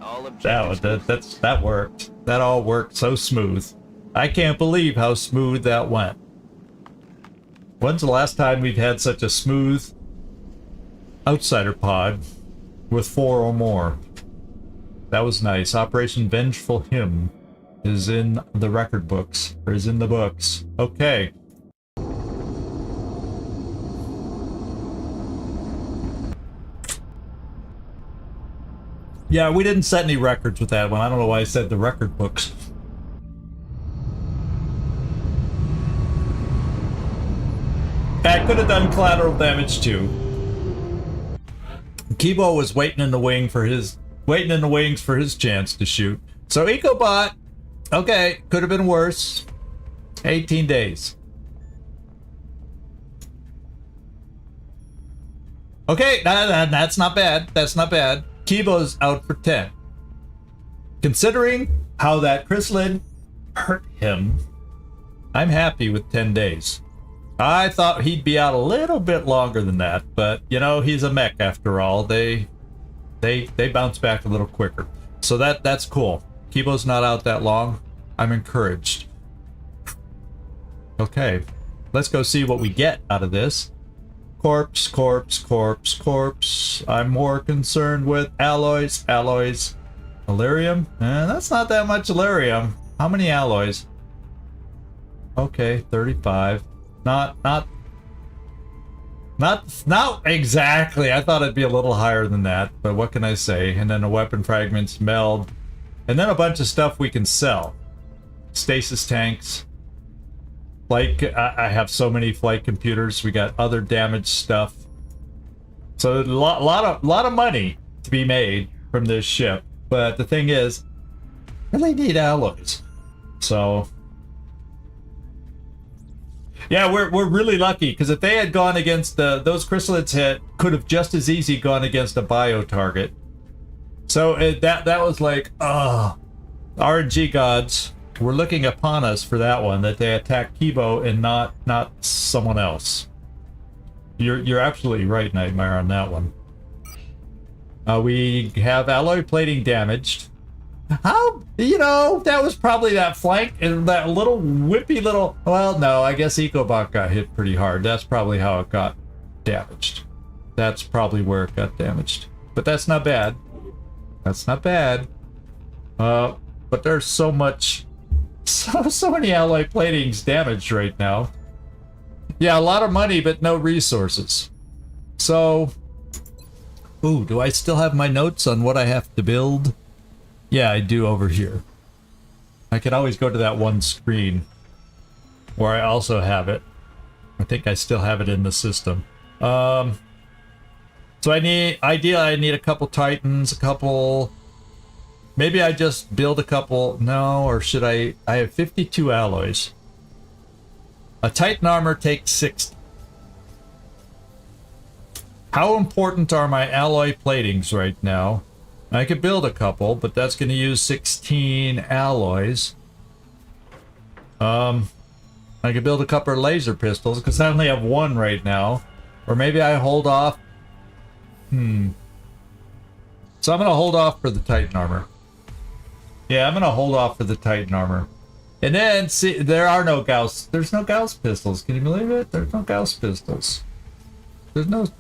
All That worked. That all worked so smooth. I can't believe how smooth that went. When's the last time we've had such a smooth outsider pod with 4 or more? That was nice. Operation Vengeful Hymn is in the record books, or is in the books. Okay. Yeah, we didn't set any records with that one. I don't know why I said the record books. I could have done collateral damage too. Kibo was waiting in the wings for his chance to shoot. So EcoBot, okay, could have been worse. 18 days. Okay, that's not bad. That's not bad. Kibo's out for 10. Considering how that chrysalid hurt him, I'm happy with 10 days. I thought he'd be out a little bit longer than that, but you know, he's a mech after all. They bounce back a little quicker. So that's cool. Kibo's not out that long. I'm encouraged. Okay, let's go see what we get out of this. Corpse, corpse, corpse, corpse. I'm more concerned with alloys, alloys. Elerium? That's not that much Elerium. How many alloys? Okay, 35. Not exactly. I thought it'd be a little higher than that, but what can I say? And then the weapon fragments, meld, and then a bunch of stuff we can sell. Stasis tanks. Like, I have so many flight computers. We got other damaged stuff. So a lot of money to be made from this ship. But the thing is, I really need alloys. So yeah, we're really lucky, because if they had gone against those chrysalids could have just as easy gone against a bio target. So that was like, RNG gods were looking upon us for that one, that they attacked Kibo and not someone else. You're absolutely right, Nightmare, on that one. We have alloy plating damaged. How, you know, that was probably that flank and that little whippy little, well, no, I guess EcoBot got hit pretty hard. That's probably how it got damaged. That's probably where it got damaged. But that's not bad. That's not bad. But there's so many alloy platings damaged right now. Yeah, a lot of money, but no resources. So, ooh, do I still have my notes on what I have to build? Yeah, I do over here. I could always go to that one screen where I also have it. I think I still have it in the system. So I need a couple Titans, a couple. Maybe I just build a couple. No, or should I have 52 alloys. A Titan armor takes 60. How important are my alloy platings right now? I could build a couple, but that's going to use 16 alloys. I could build a couple of laser pistols, because I only have one right now. Or maybe I hold off So I'm going to hold off for the Titan armor. Yeah, I'm going to hold off for the Titan armor. And then, see, there's no Gauss pistols. Can you believe it? There's no Gauss pistols.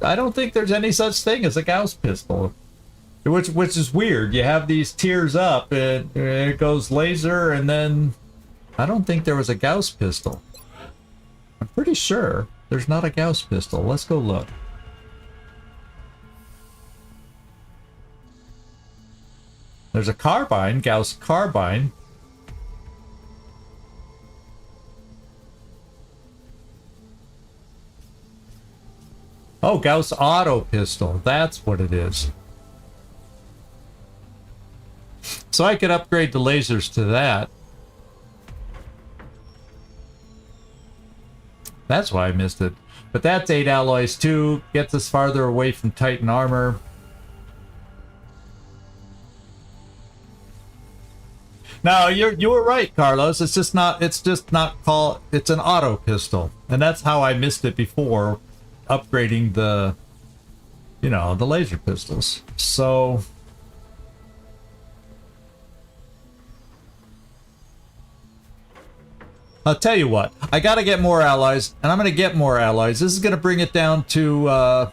I don't think there's any such thing as a Gauss pistol. Which is weird. You have these tiers up, and it goes laser, and then I don't think there was a Gauss pistol. I'm pretty sure there's not a Gauss pistol. Let's go look. There's a carbine, Gauss carbine. Oh, Gauss auto pistol. That's what it is. So I could upgrade the lasers to that. That's why I missed it. But that's 8 alloys too. Gets us farther away from Titan armor. No, you were right, Carlos. It's just not called. It's an auto pistol, and that's how I missed it before, upgrading the, the laser pistols. So. I'll tell you what, I gotta get more allies, and I'm gonna get more allies. This is gonna bring it down to,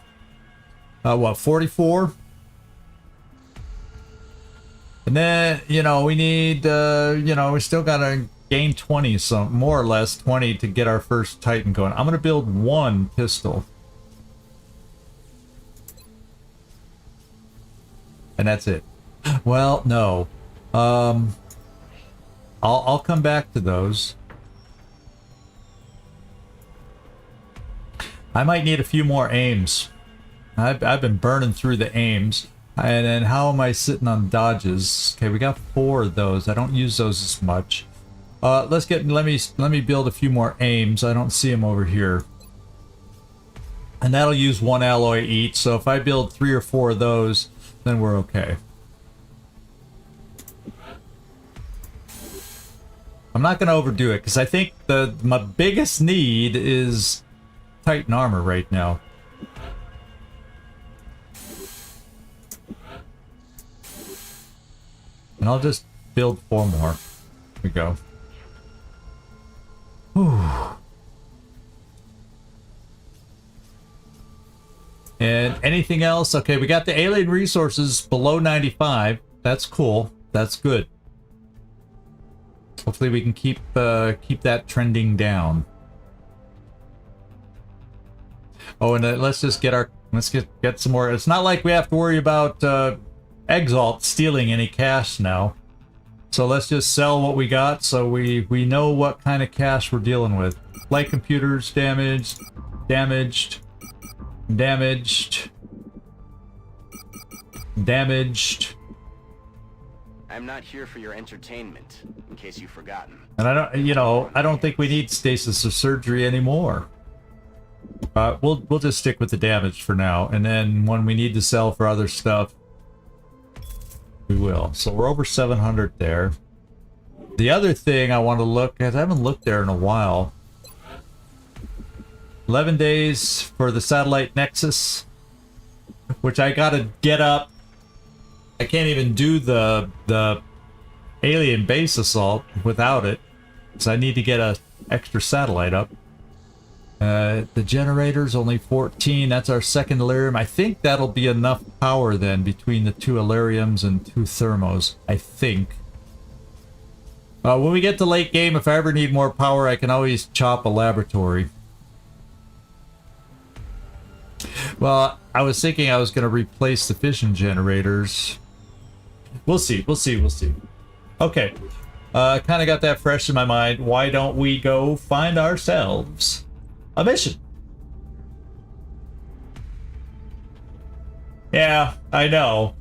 what, 44? And then, we need, we still gotta gain 20, so more or less 20 to get our first Titan going. I'm gonna build one pistol. And that's it. Well, no. I'll come back to those. I might need a few more aims. I've been burning through the aims. And then how am I sitting on dodges? Okay, we got 4 of those. I don't use those as much. Let me build a few more aims. I don't see them over here. And that'll use 1 alloy each. So if I build 3 or 4 of those, then we're okay. I'm not going to overdo it because I think my biggest need is Titan armor right now. And I'll just build 4 more. Here we go. Whew. And anything else? Okay, we got the alien resources below 95. That's cool. That's good. Hopefully we can keep that trending down. Oh, and let's just get get some more. It's not like we have to worry about Exalt stealing any cash now. So let's just sell what we got so we know what kind of cash we're dealing with. Flight computers damaged. I'm not here for your entertainment, in case you've forgotten. And I don't think we need stasis or surgery anymore. We'll just stick with the damage for now, and then when we need to sell for other stuff, we will. So we're over 700 there. The other thing I want to look at, I haven't looked there in a while. 11 days for the satellite nexus, which I gotta get up. I can't even do the alien base assault without it, so I need to get a extra satellite up. The generator's only 14. That's our second Illyrium. I think that'll be enough power then between the 2 Illyriums and 2 Thermos. I think. When we get to late game, if I ever need more power, I can always chop a laboratory. Well, I was thinking I was going to replace the fission generators. We'll see. Okay. Kind of got that fresh in my mind. Why don't we go find ourselves a mission? Yeah, I know.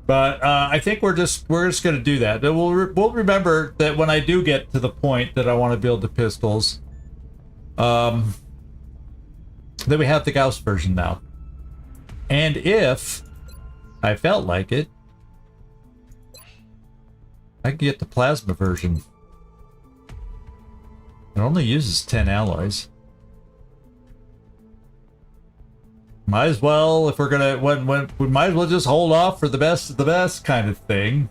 But I think we're just going to do that. We'll remember that when I do get to the point that I want to build the pistols, then we have the Gauss version now. And if I felt like it, I can get the plasma version. It only uses 10 alloys. Might as well, if we're gonna, when we might as well just hold off for the best of the best kind of thing.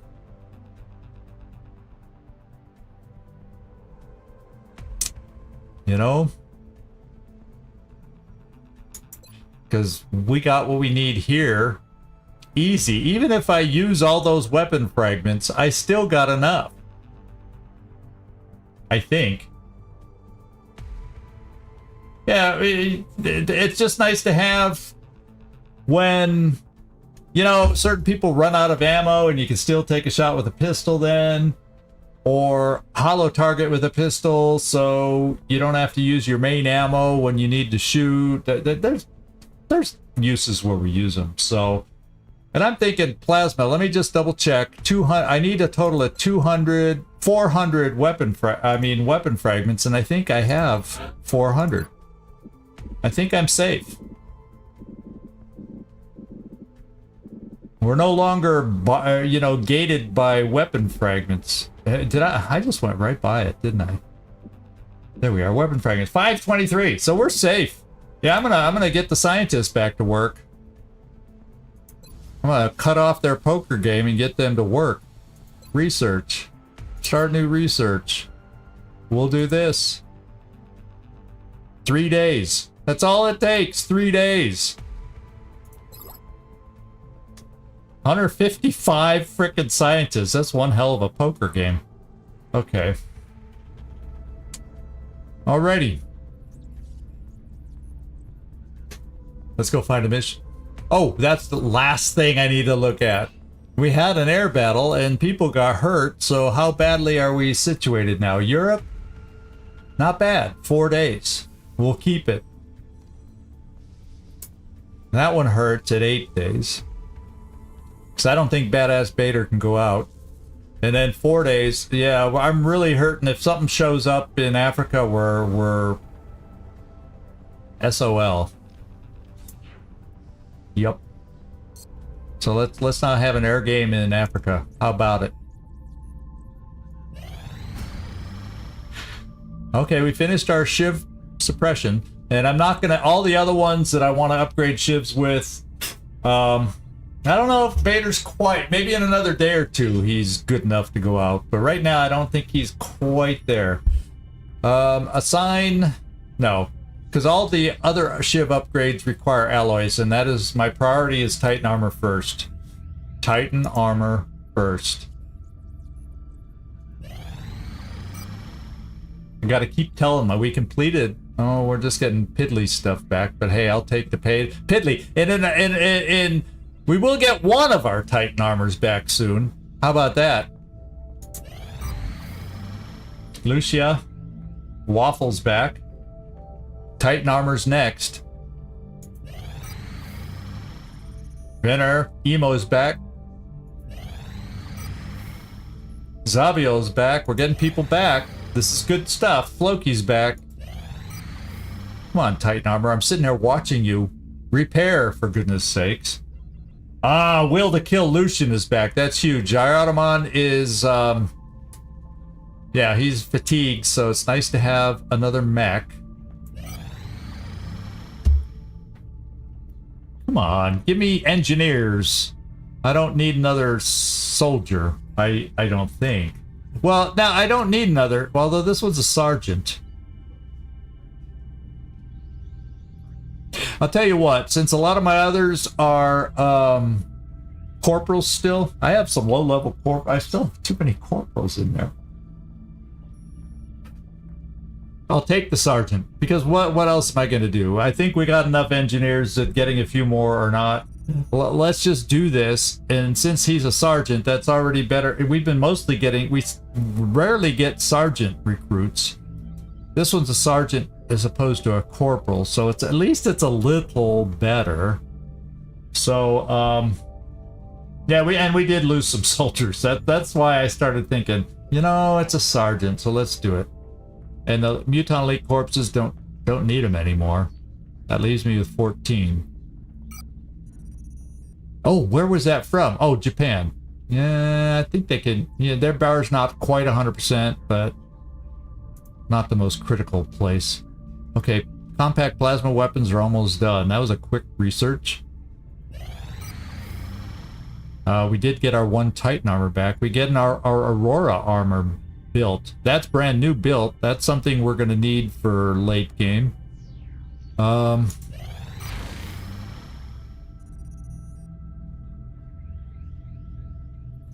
You know? Because we got what we need here. Easy. Even if I use all those weapon fragments, I still got enough. I think. Yeah, it's just nice to have when, you know, certain people run out of ammo and you can still take a shot with a pistol then. Or hollow target with a pistol, so you don't have to use your main ammo when you need to shoot. There's uses where we use them. So, and I'm thinking plasma. Let me just double check. 200. I need a total of 200, 400 weapon fragments, and I think I have 400. I think I'm safe. We're no longer, gated by weapon fragments. Did I just went right by it, didn't I? There we are. Weapon fragments. 523. So we're safe. Yeah, I'm gonna get the scientists back to work. I'm gonna cut off their poker game and get them to work. Research. Start new research. We'll do this. 3 days. That's all it takes. 3 days. 155 frickin' scientists. That's one hell of a poker game. Okay. Alrighty. Let's go find a mission. Oh, that's the last thing I need to look at. We had an air battle and people got hurt, so how badly are we situated now? Europe? Not bad. 4 days. We'll keep it. That one hurts at 8 days. Because I don't think Badass Bader can go out. And then 4 days, yeah, I'm really hurting. If something shows up in Africa, we're SOL. Yep. So let's not have an air game in Africa. How about it? Okay, we finished our Shiv suppression. And I'm not gonna, all the other ones that I want to upgrade Shivs with, I don't know if Bader's quite, maybe in another day or two he's good enough to go out, but right now I don't think he's quite there. Assign, no, because all the other Shiv upgrades require alloys, and that is, my priority is Titan Armor first. Titan Armor first. I gotta keep telling them we completed. Oh, we're just getting piddly stuff back, but hey, I'll take the paid piddly. And we will get one of our Titan armors back soon. How about that? Lucia, Waffle's back. Titan armor's next. Venner, Emo's back. Zabio's back. We're getting people back. This is good stuff. Floki's back. Come on, Titan armor. I'm sitting here watching you repair, for goodness sakes. Ah, Will to Kill Lucian is back. That's huge. Iratamon is, yeah, he's fatigued, so it's nice to have another mech. Come on, give me engineers. I don't need another soldier. I don't think. Well, now I don't need another, although this one's a sergeant. I'll tell you what, since a lot of my others are corporals still, I have some low-level I still have too many corporals in there. I'll take the sergeant, because what else am I going to do? I think we got enough engineers that getting a few more or not. Let's just do this, and since he's a sergeant, that's already better. We've been mostly getting, we rarely get sergeant recruits. This one's a sergeant as opposed to a corporal, so it's at least it's a little better. So yeah, we did lose some soldiers. That's why I started thinking, you know, it's a sergeant, so let's do it. And the Mutant Elite corpses don't need them anymore. That leaves me with 14. Oh, where was that from? Oh, Japan. Yeah, I think they can. Yeah, their bar's not quite 100%, but not the most critical place. Okay, compact plasma weapons are almost done. That was a quick research. We did get our 1 Titan armor back. We get our Aurora armor built. That's brand new built. That's something we're going to need for late game.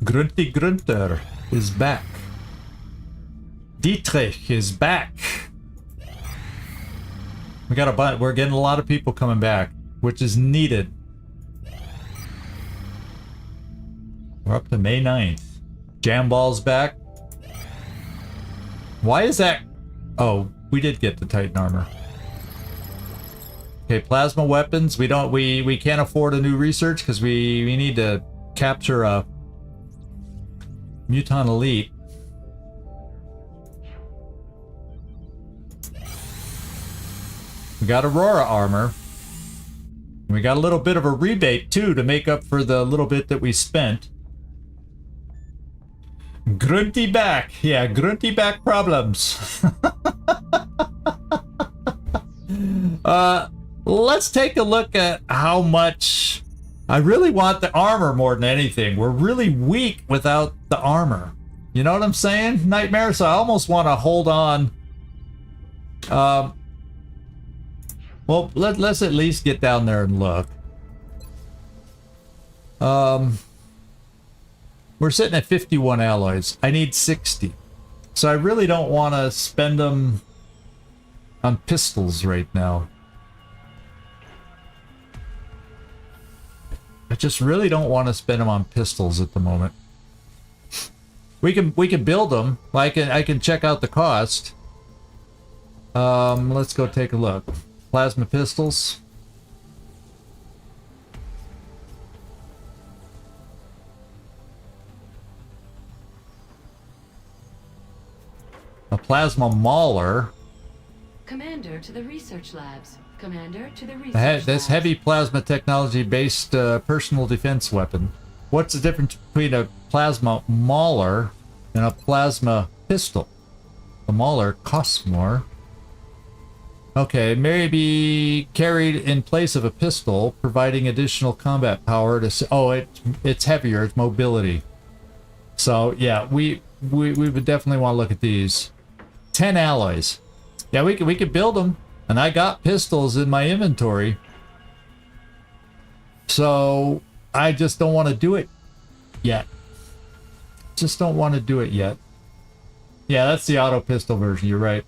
Grunty Grunter is back. Dietrich is back. We're getting a lot of people coming back, which is needed. We're up to May 9th. Jamball's back. Why is that? Oh, we did get the Titan armor. Okay, plasma weapons. We can't afford a new research because we need to capture a Muton Elite. We got Aurora armor. We got a little bit of a rebate too to make up for the little bit that we spent. Grunty back. Yeah, grunty back problems. Let's take a look at how much... I really want the armor more than anything. We're really weak without the armor. You know what I'm saying, Nightmare? So I almost want to hold on. Well, let's at least get down there and look. We're sitting at 51 alloys. I need 60. So I really don't want to spend them on pistols right now. I just really don't want to spend them on pistols at the moment. We can build them. I can check out the cost. Let's go take a look. Plasma pistols. A plasma mauler. Commander to the research labs. Commander to the research labs. This heavy plasma technology-based personal defense weapon. What's the difference between a plasma mauler and a plasma pistol? The mauler costs more. Okay, may be carried in place of a pistol, providing additional combat power to... Oh, it's heavier. It's mobility. So, yeah, we would definitely want to look at these. 10 alloys. Yeah, we could build them. And I got pistols in my inventory. So, I just don't want to do it yet. Just don't want to do it yet. Yeah, that's the auto pistol version. You're right.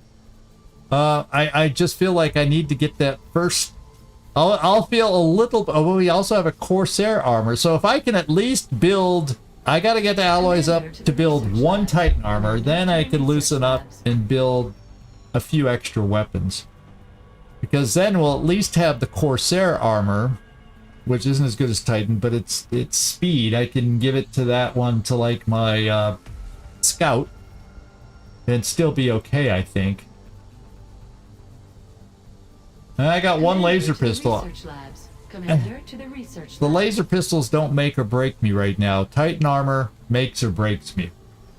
I just feel like I need to get that first. I'll feel a little. Oh, we also have a Corsair armor. So if I can at least build, I got to get the alloys up to build 1 Titan armor. Then I can loosen up and build a few extra weapons. Because then we'll at least have the Corsair armor, which isn't as good as Titan, but it's speed. I can give it to that one to like my Scout, and still be okay, I think. And I got one laser pistol. The laser pistols don't make or break me right now. Titan armor makes or breaks me.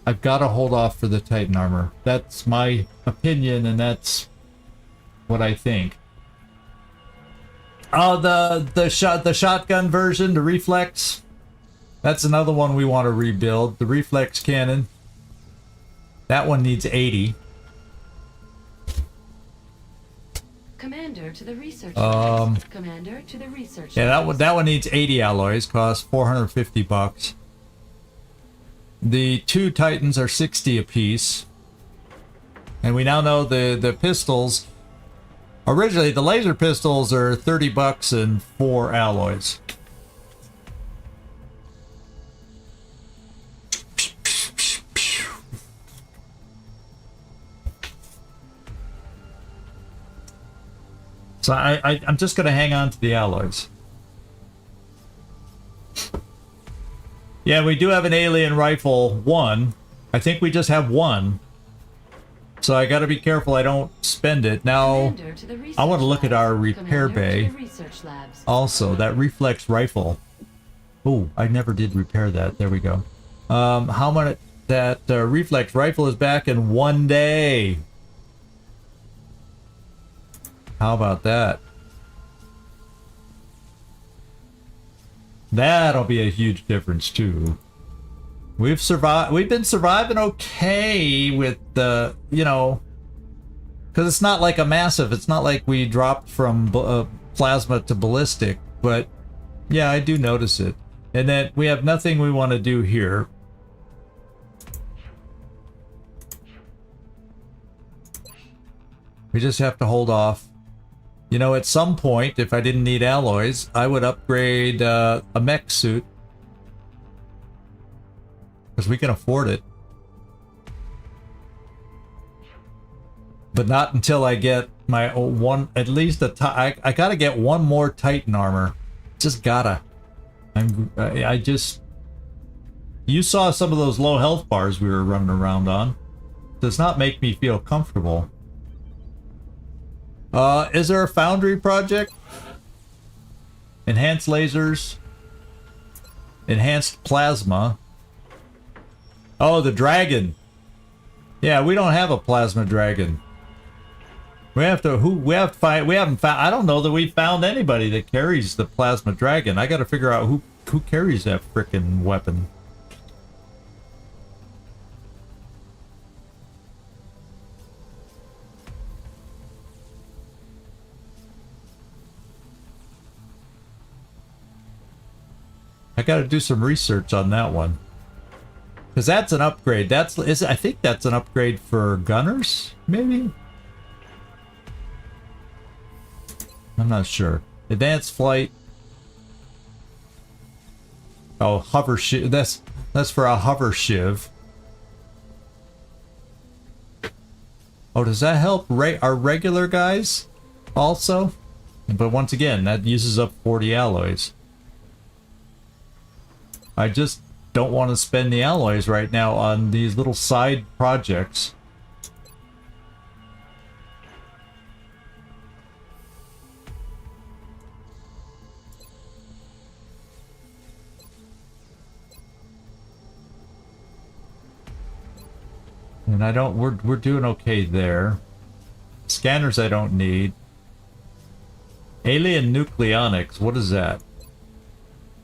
I've got to hold off for the Titan armor. That's my opinion, and that's what I think. Oh, the shotgun version, the reflex. That's another one we want to rebuild. The reflex cannon. That one needs 80. Commander to the research labs. Commander to the research Yeah, labs. that one needs 80 alloys. Costs 450 bucks. The 2 Titans are 60 apiece. And we now know the pistols. Originally, the laser pistols are 30 bucks and 4 alloys. So I'm just going to hang on to the alloys. Yeah, we do have an alien rifle 1. I think we just have 1. So I got to be careful I don't spend it. Now, I want to look at our repair bay. Also, that reflex rifle. Oh, I never did repair that. There we go. How much that reflex rifle is back in 1 day. How about that? That'll be a huge difference too. We've survived. We've been surviving okay with the, you know, because it's not like a massive. It's not like we dropped from plasma to ballistic. But yeah, I do notice it. And then we have nothing we want to do here. We just have to hold off. You know, at some point, if I didn't need alloys, I would upgrade a mech suit. Because we can afford it. But not until I get my one, at least I gotta get one more Titan armor. Just gotta. I just... You saw some of those low health bars we were running around on. Does not make me feel comfortable. Is there a foundry project? Enhanced lasers. Enhanced plasma. Oh, the dragon. Yeah, we don't have a plasma dragon. We have to find, we haven't found, I don't know that we found anybody that carries the plasma dragon. I gotta figure out who carries that frickin' weapon. I gotta do some research on that one. Because that's an upgrade. I think that's an upgrade for gunners, maybe? I'm not sure. Advanced flight. Oh, hover shiv. That's for a hover shiv. Oh, does that help our regular guys also? But once again, that uses up 40 alloys. I just don't want to spend the alloys right now on these little side projects. And I don't, we're doing okay there. Scanners I don't need. Alien nucleonics, what is that?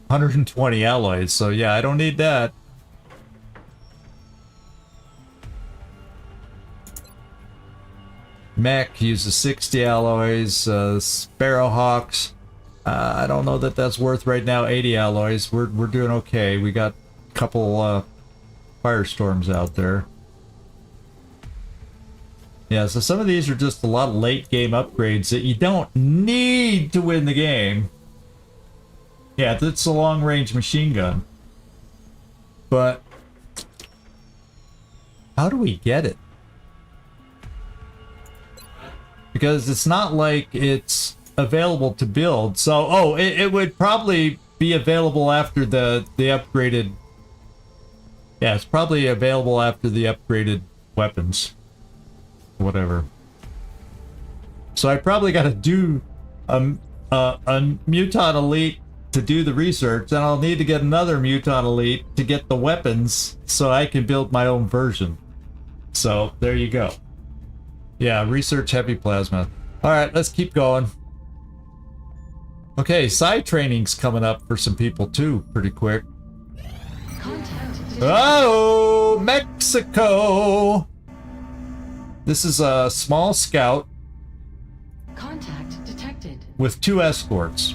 120 alloys, so yeah, I don't need that. Mech uses 60 alloys. Sparrowhawks, I don't know that that's worth right now 80 alloys. We're doing okay. We got a couple firestorms out there. Yeah, so some of these are just a lot of late game upgrades that you don't need to win the game. Yeah, it's a long range machine gun. But how do we get it? Because it's not like it's available to build. So, oh, it would probably be available after the upgraded... Yeah, it's probably available after the upgraded weapons. Whatever. So I probably got to do a Muton Elite to do the research, and I'll need to get another Muton Elite to get the weapons so I can build my own version. So there you go. Yeah, research heavy plasma. Alright, let's keep going. Okay, side training's coming up for some people too, pretty quick. Oh, Mexico! This is a small scout. Contact detected. With 2 escorts.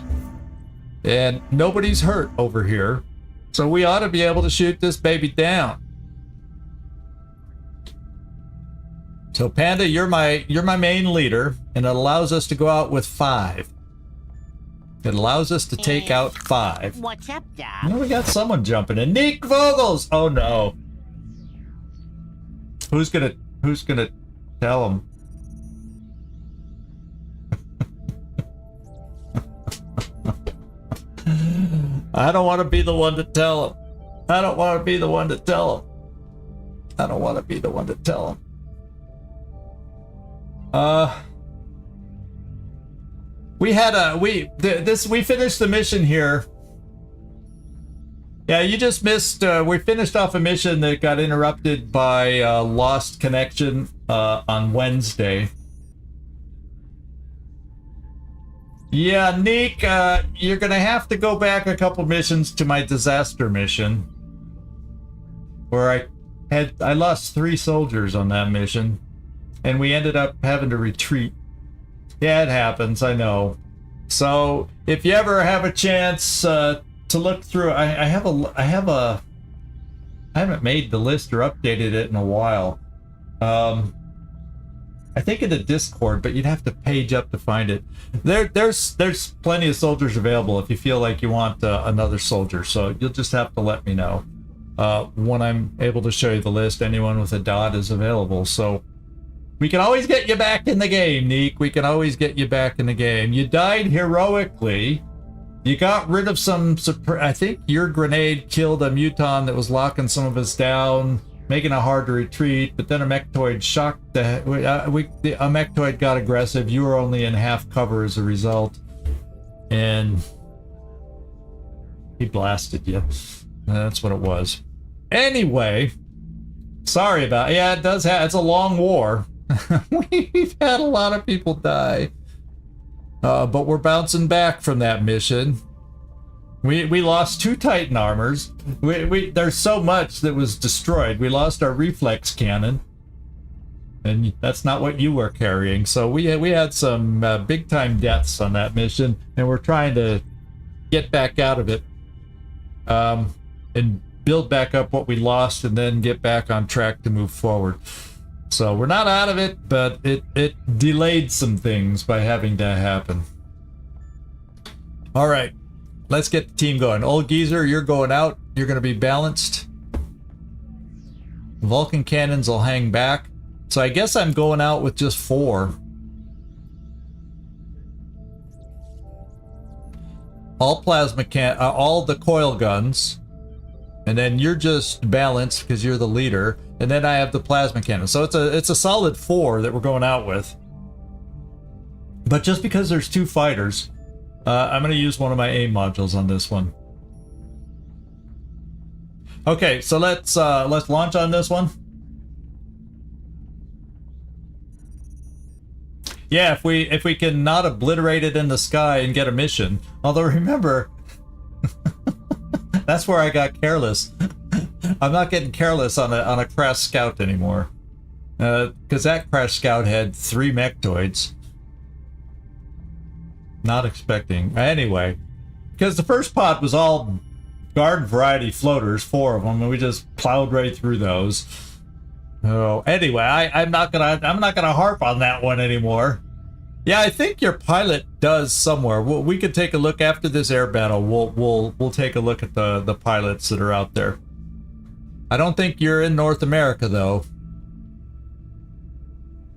And nobody's hurt over here. So we ought to be able to shoot this baby down. So Panda, you're my main leader, and it allows us to go out with 5. It allows us to take out 5. What's up, Doc? Oh, we got someone jumping in. Nick Vogels! Oh no. Who's gonna tell him? I don't want to be the one to tell him. I don't want to be the one to tell him. I don't want to be the one to tell him. We had we finished the mission here. Yeah, you just missed, we finished off a mission that got interrupted by lost connection on Wednesday. Yeah, Nick, you're gonna have to go back a couple missions to my disaster mission, where I lost 3 soldiers on that mission, and we ended up having to retreat. Yeah, it happens, I know. So if you ever have a chance to look through, I haven't made the list or updated it in a while. I think in the Discord, but you'd have to page up to find it. There's plenty of soldiers available if you feel like you want another soldier. So you'll just have to let me know when I'm able to show you the list. Anyone with a dot is available. So we can always get you back in the game, Neek. We can always get you back in the game. You died heroically. You got rid of some. I think your grenade killed a muton that was locking some of us down, making it hard to retreat, but then a mechtoid shocked the mechtoid got aggressive. You were only in half cover as a result, and he blasted you. That's what it was. Anyway, sorry about it. Yeah, it does have, it's a long war. We've had a lot of people die, but we're bouncing back from that mission. We lost 2 Titan armors. There's so much that was destroyed. We lost our reflex cannon, and that's not what you were carrying. So we had some big time deaths on that mission, and we're trying to get back out of it, and build back up what we lost, and then get back on track to move forward. So we're not out of it, but it delayed some things by having to happen. All right. Let's get the team going. Old Geezer, you're going out. You're going to be balanced. Vulcan cannons will hang back. So I guess I'm going out with just 4. All plasma all the coil guns. And then you're just balanced because you're the leader. And then I have the plasma cannon. So it's a solid 4 that we're going out with. But just because there's 2 fighters, I'm going to use one of my aim modules on this one. Okay, so let's launch on this one. Yeah, if we can not obliterate it in the sky and get a mission. Although remember, that's where I got careless. I'm not getting careless on a crash scout anymore, because that crash scout had 3 mechtoids. Not expecting. Anyway, because the first pod was all garden variety floaters, 4 of them, and we just plowed right through those. Oh, anyway, I'm not gonna harp on that one anymore. Yeah, I think your pilot does somewhere. We could take a look after this air battle. We'll take a look at the pilots that are out there. I don't think you're in North America though.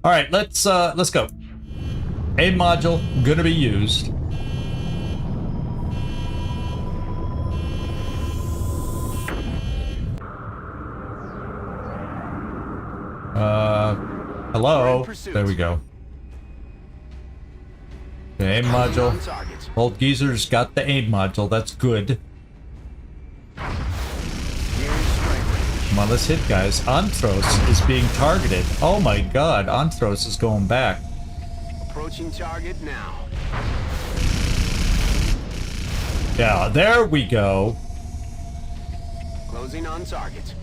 All right, let's go. Aim module gonna be used. Hello. There we go. The aim module. Old Geezer's got the aim module. That's good. Come on, let's hit, guys. Anthros is being targeted. Oh my god, Anthros is going back. Approaching target now. Yeah, there we go. Closing on target.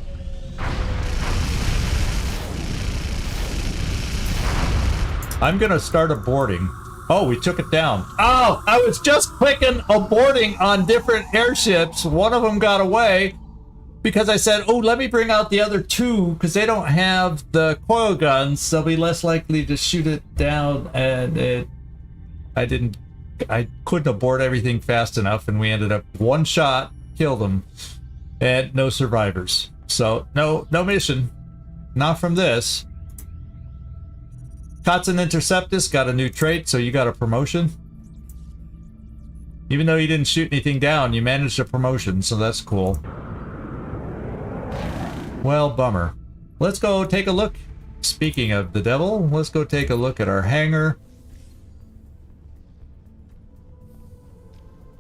I'm gonna start aborting. Oh, we took it down. Oh, I was just clicking aborting on different airships. One of them got away because I said, oh, let me bring out the other 2 because they don't have the coil guns. They'll be less likely to shoot it down. And I couldn't abort everything fast enough, and we ended up 1 shot, killed them, and no survivors. So no mission, not from this. Kotson Interceptus got a new trait, so you got a promotion. Even though you didn't shoot anything down, you managed a promotion, so that's cool. Well, bummer. Let's go take a look. Speaking of the devil, let's go take a look at our hangar.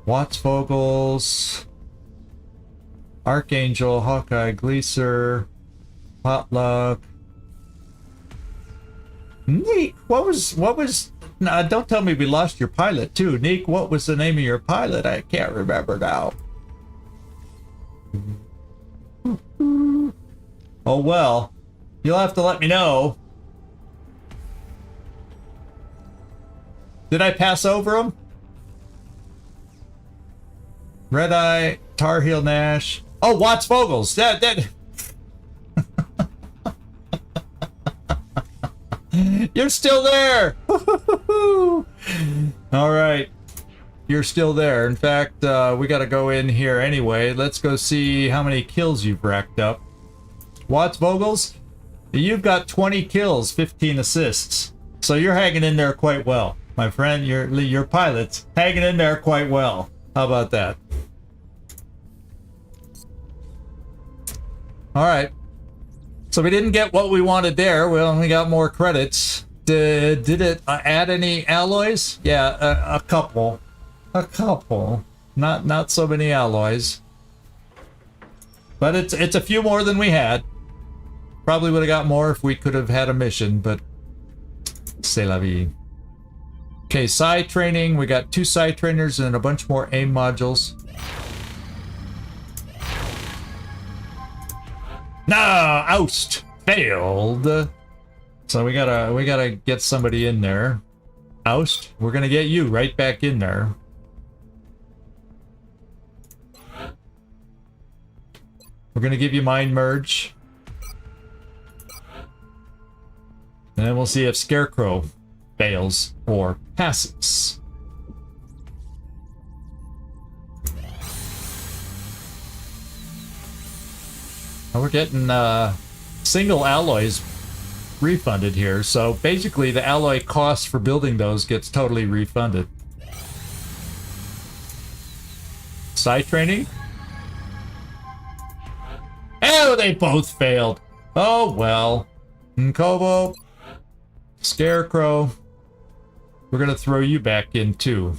Wattsvogels, Archangel, Hawkeye, Gleaser, Potluck. Neat. What was Nah, don't tell me we lost your pilot too. Neek, what was the name of your pilot? I can't remember now. Oh well. You'll have to let me know. Did I pass over him? Red Eye, Tar Heel Nash. Oh, Watts Vogels. That. You're still there. All right. You're still there. In fact, we got to go in here anyway. Let's go see how many kills you've racked up. Watts Vogels, you've got 20 kills, 15 assists. So you're hanging in there quite well. My friend, your pilot's hanging in there quite well. How about that? All right. So we didn't get what we wanted there. We only got more credits. Did it add any alloys? Yeah, a couple. A couple. Not so many alloys. But it's a few more than we had. Probably would have got more if we could have had a mission, but c'est la vie. Okay, Psi training. We got 2 Psi trainers and a bunch more AIM modules. Nah, oust failed. So we gotta get somebody in there. Oust, we're gonna get you right back in there. We're gonna give you mind merge. And then we'll see if Scarecrow fails or passes. And we're getting single alloys refunded here. So basically the alloy cost for building those gets totally refunded. Psi training? Oh, they both failed. Oh, well. Nkobo, Scarecrow, we're going to throw you back in too.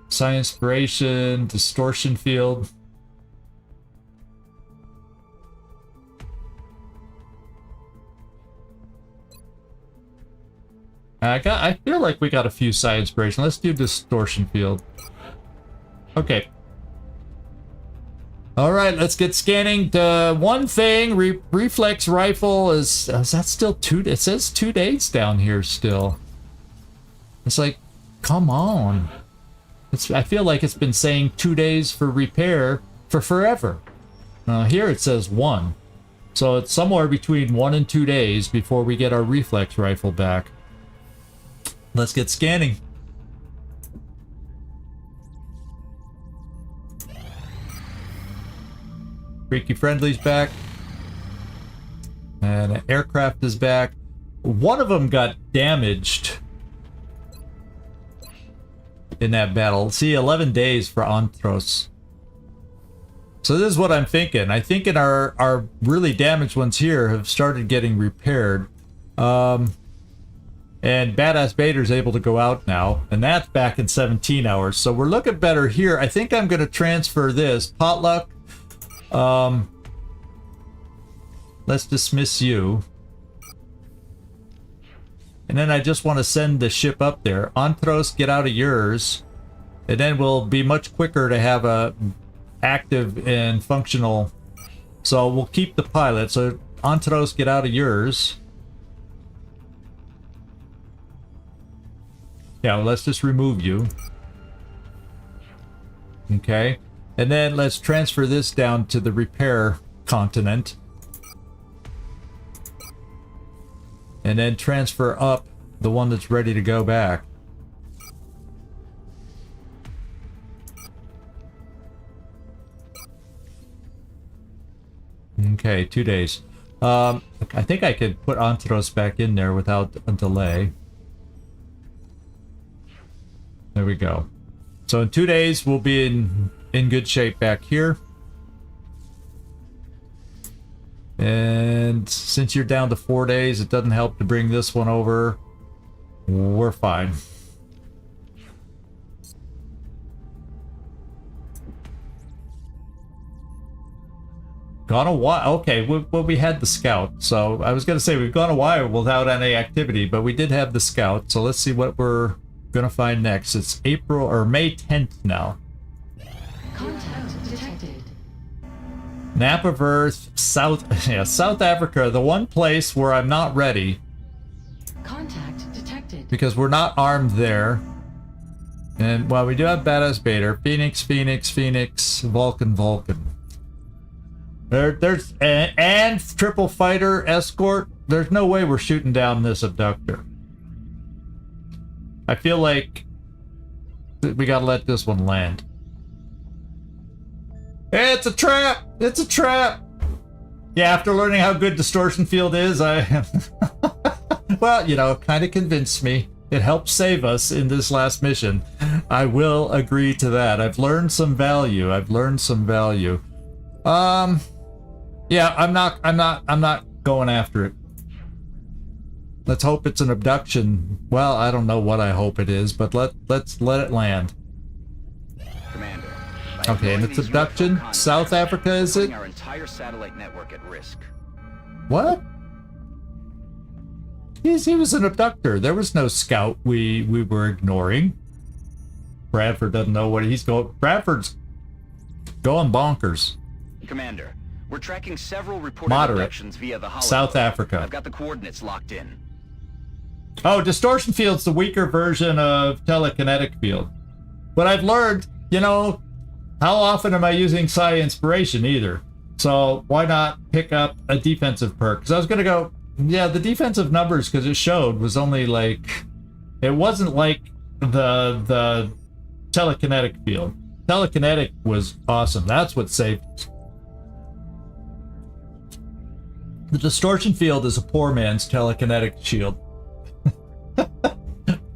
Psi Inspiration, Distortion Field. I feel like we got a few Psi Inspiration. Let's do Distortion Field. Okay. All right, let's get scanning. The one thing, reflex rifle is that still 2? It says 2 days down here still. It's like, come on. I feel like it's been saying 2 days for repair for forever. Here it says 1. So it's somewhere between 1 and 2 days before we get our reflex rifle back. Let's get scanning. Freaky Friendly's back. And aircraft is back. One of them got damaged in that battle. See, 11 days for Antros. So this is what I'm thinking. I think our really damaged ones here have started getting repaired. And Badass Bader's able to go out now. And that's back in 17 hours. So we're looking better here. I think I'm going to transfer this. Potluck. Let's dismiss you. And then I just want to send the ship up there. Antros, get out of yours. And then we'll be much quicker to have a active and functional. So we'll keep the pilot. So Antros, get out of yours. Yeah, well, let's just remove you. Okay. And then let's transfer this down to the repair continent. And then transfer up the one that's ready to go back. Okay, 2 days. I think I could put Antros back in there without a delay. There we go. So in 2 days, we'll be in good shape back here. And since you're down to 4 days, it doesn't help to bring this one over. We're fine. gone a while. Okay, well, we had the scout. So I was going to say we've gone a while without any activity, but we did have the scout. So let's see what we're going to find next. It's April or May 10th now. Contact detected. Nap of Earth, South Africa, the one place where I'm not ready Contact detected. because we're not armed there. And well, we do have Badass Bader, Phoenix, Vulcan. There's and triple fighter escort. There's no way we're shooting down this abductor. I feel like we gotta let this one land. It's a trap! It's a trap! Yeah, after learning how good distortion field is, well, you know, kind of convinced me. It helped save us in this last mission. I will agree to that. I've learned some value. Yeah, I'm not going after it. Let's hope it's an abduction. Well, I don't know what I hope it is, but let's let it land. Commander. Okay, and it's abduction. South Africa, is it? Our entire satellite network at risk. What? He was an abductor. There was no scout we were ignoring. Bradford doesn't know what he's going. Bradford's going bonkers. Commander, we're tracking several reported Moderate. abductions via the holodeck. South Africa. I've got the coordinates locked in. Oh, distortion field's the weaker version of telekinetic field. But I've learned, you know, how often am I using Psi Inspiration either? So why not pick up a defensive perk? Because I was going to go, yeah, the defensive numbers, because it showed, was only like, it wasn't like the telekinetic field. Telekinetic was awesome. That's what saved us. The distortion field is a poor man's telekinetic shield.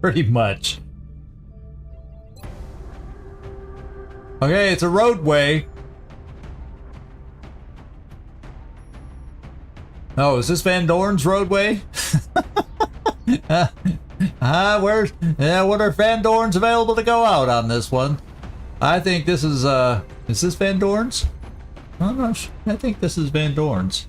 Pretty much. Okay, it's a roadway. Oh, is this Van Dorn's roadway? What are Van Dorn's available to go out on this one? I think this is this Van Dorn's? I'm not sure. I think this is Van Dorn's.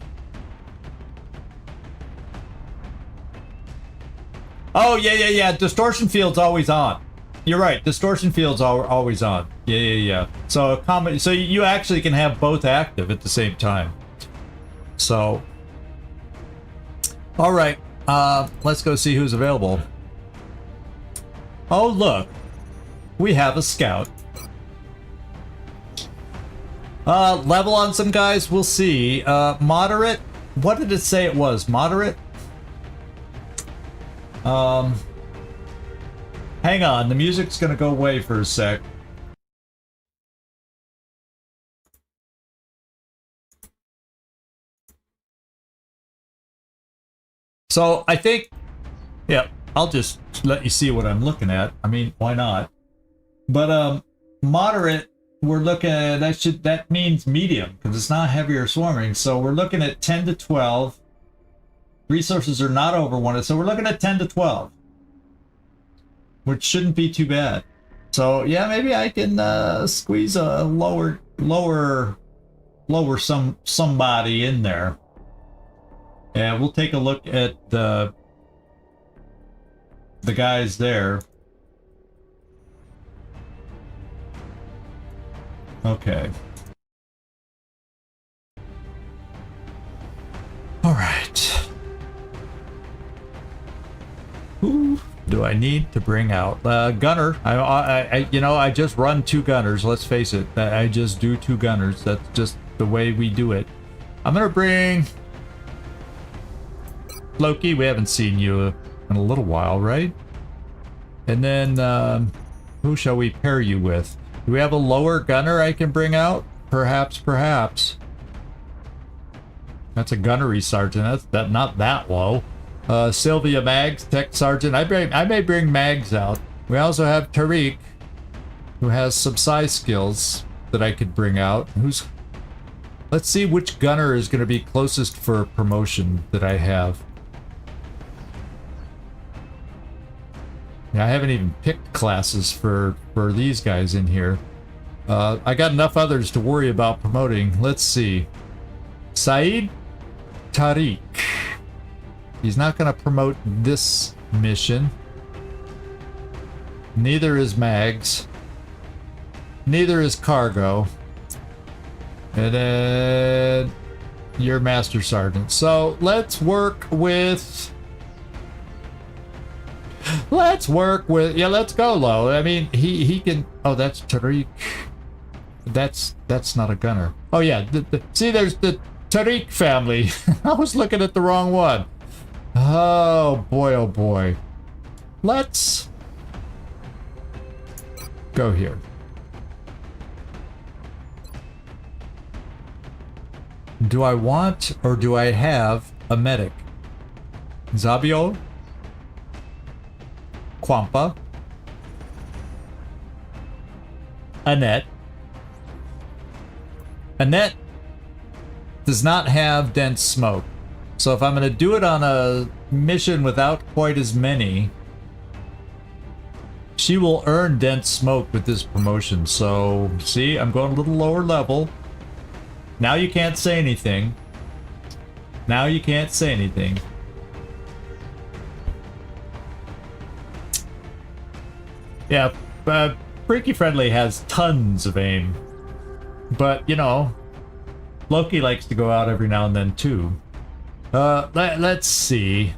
Oh, yeah. Distortion field's always on. You're right. Distortion field's always on. Yeah. So so you actually can have both active at the same time. So, all right. Let's go see who's available. Oh, look. We have a scout. Level on some guys. We'll see. Moderate. What did it say it was? Moderate? Hang on, the music's gonna go away for a sec. So I think, yeah, I'll just let you see what I'm looking at. I mean, why not? But moderate, we're looking at, that means medium because it's not heavy or swarming. So we're looking at 10 to 12. Resources are not overwanted, so we're looking at 10 to 12, which shouldn't be too bad. So yeah, maybe I can squeeze a lower somebody in there. And we'll take a look at the guys there. Okay. All right. Who do I need to bring out? Gunner. I just run 2 gunners. Let's face it. I just do 2 gunners. That's just the way we do it. I'm gonna bring Loki. We haven't seen you in a little while, right? And then who shall we pair you with? Do we have a lower gunner I can bring out? Perhaps. That's a gunnery sergeant. That's not that low. Sylvia Maggs, Tech Sergeant. I may bring Maggs out. We also have Tariq, who has some size skills that I could bring out. Let's see which gunner is going to be closest for promotion that I have. Yeah, I haven't even picked classes for these guys in here. I got enough others to worry about promoting. Let's see. Saeed Tariq. He's not going to promote this mission. Neither is Mags. Neither is Cargo. And then you're Master Sergeant. So let's work with... Let's go low. I mean, he can... Oh, that's Tariq. That's not a gunner. Oh yeah, see, there's the Tariq family. I was looking at the wrong one. Oh boy. Let's go here. Do I want or do I have a medic? Zabio? Kwampa? Annette? Annette does not have dense smoke. So if I'm going to do it on a mission without quite as many, she will earn dense smoke with this promotion. So, see, I'm going a little lower level. Now you can't say anything. Now you can't say anything. Yeah, Freaky Friendly has tons of aim. But, you know, Loki likes to go out every now and then too. Let's see.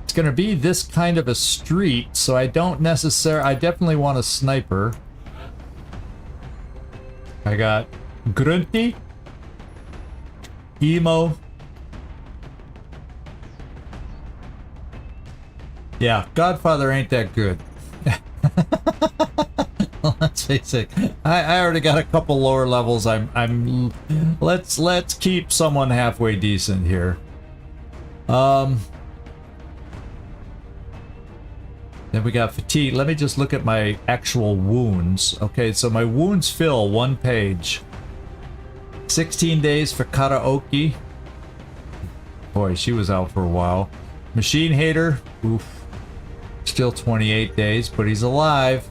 It's gonna be this kind of a street, so I definitely want a sniper. I got Grunty, Emo. Yeah, Godfather ain't that good. Let's face it. I already got a couple lower levels. Let's keep someone halfway decent here. Then we got fatigue. Let me just look at my actual wounds. Okay, so my wounds fill 1 page. 16 days for Karaoke. Boy, she was out for a while. Machine Hater. Oof. Still 28 days, but he's alive.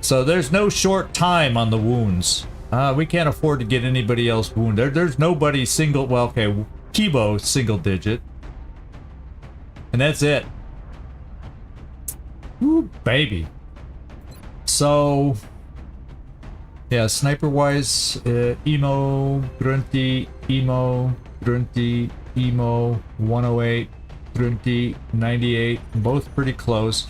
So there's no short time on the wounds. We can't afford to get anybody else wounded. There's nobody single... Well, okay, Kibo single digit. And that's it. Ooh, baby. So... Yeah, sniper-wise, Emo, Grunty, Emo, Grunty, Emo, 108, Grunty, 98, both pretty close.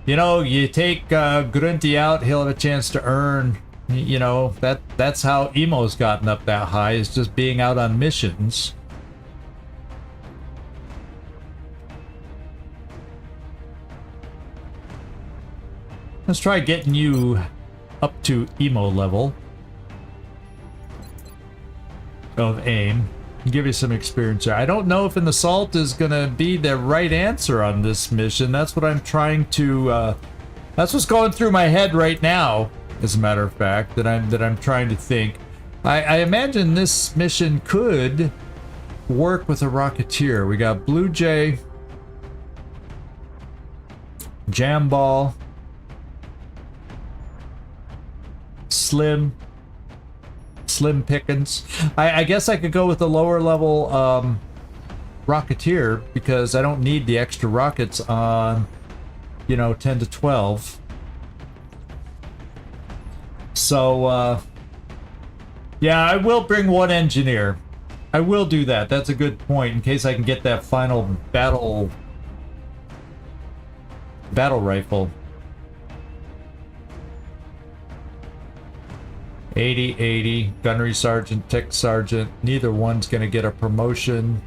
You know, you take Grunty out, he'll have a chance to earn, you know, that's how Emo's gotten up that high, is just being out on missions. Let's try getting you up to Emo level of aim. Give you some experience there. I don't know if an assault is gonna be the right answer on this mission. That's what I'm trying to that's what's going through my head right now, as a matter of fact, that I'm trying to think. I imagine this mission could work with a Rocketeer. We got Blue Jay, Jamball, Slim Pickens. I guess I could go with the lower level Rocketeer, because I don't need the extra rockets on, you know, 10 to 12. So, yeah, I will bring one engineer. I will do that. That's a good point, in case I can get that final battle rifle. 80, Gunnery Sergeant, Tech Sergeant. Neither one's going to get a promotion.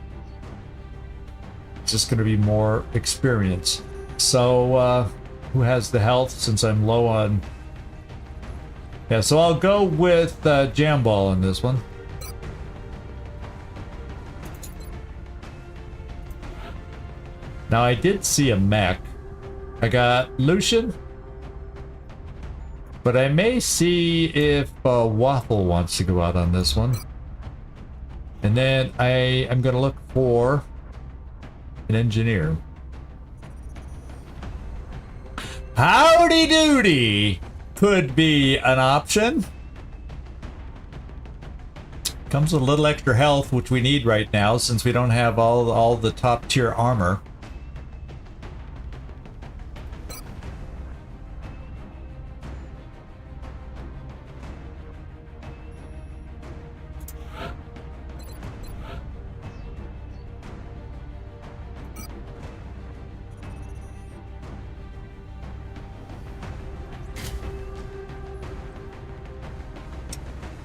It's just going to be more experience. So, who has the health, since I'm low on... Yeah, so I'll go with Jamball in this one. Now, I did see a mech. I got Lucian. But I may see if Waffle wants to go out on this one. And then I'm going to look for an engineer. Howdy doody could be an option. Comes with a little extra health, which we need right now since we don't have all the top tier armor.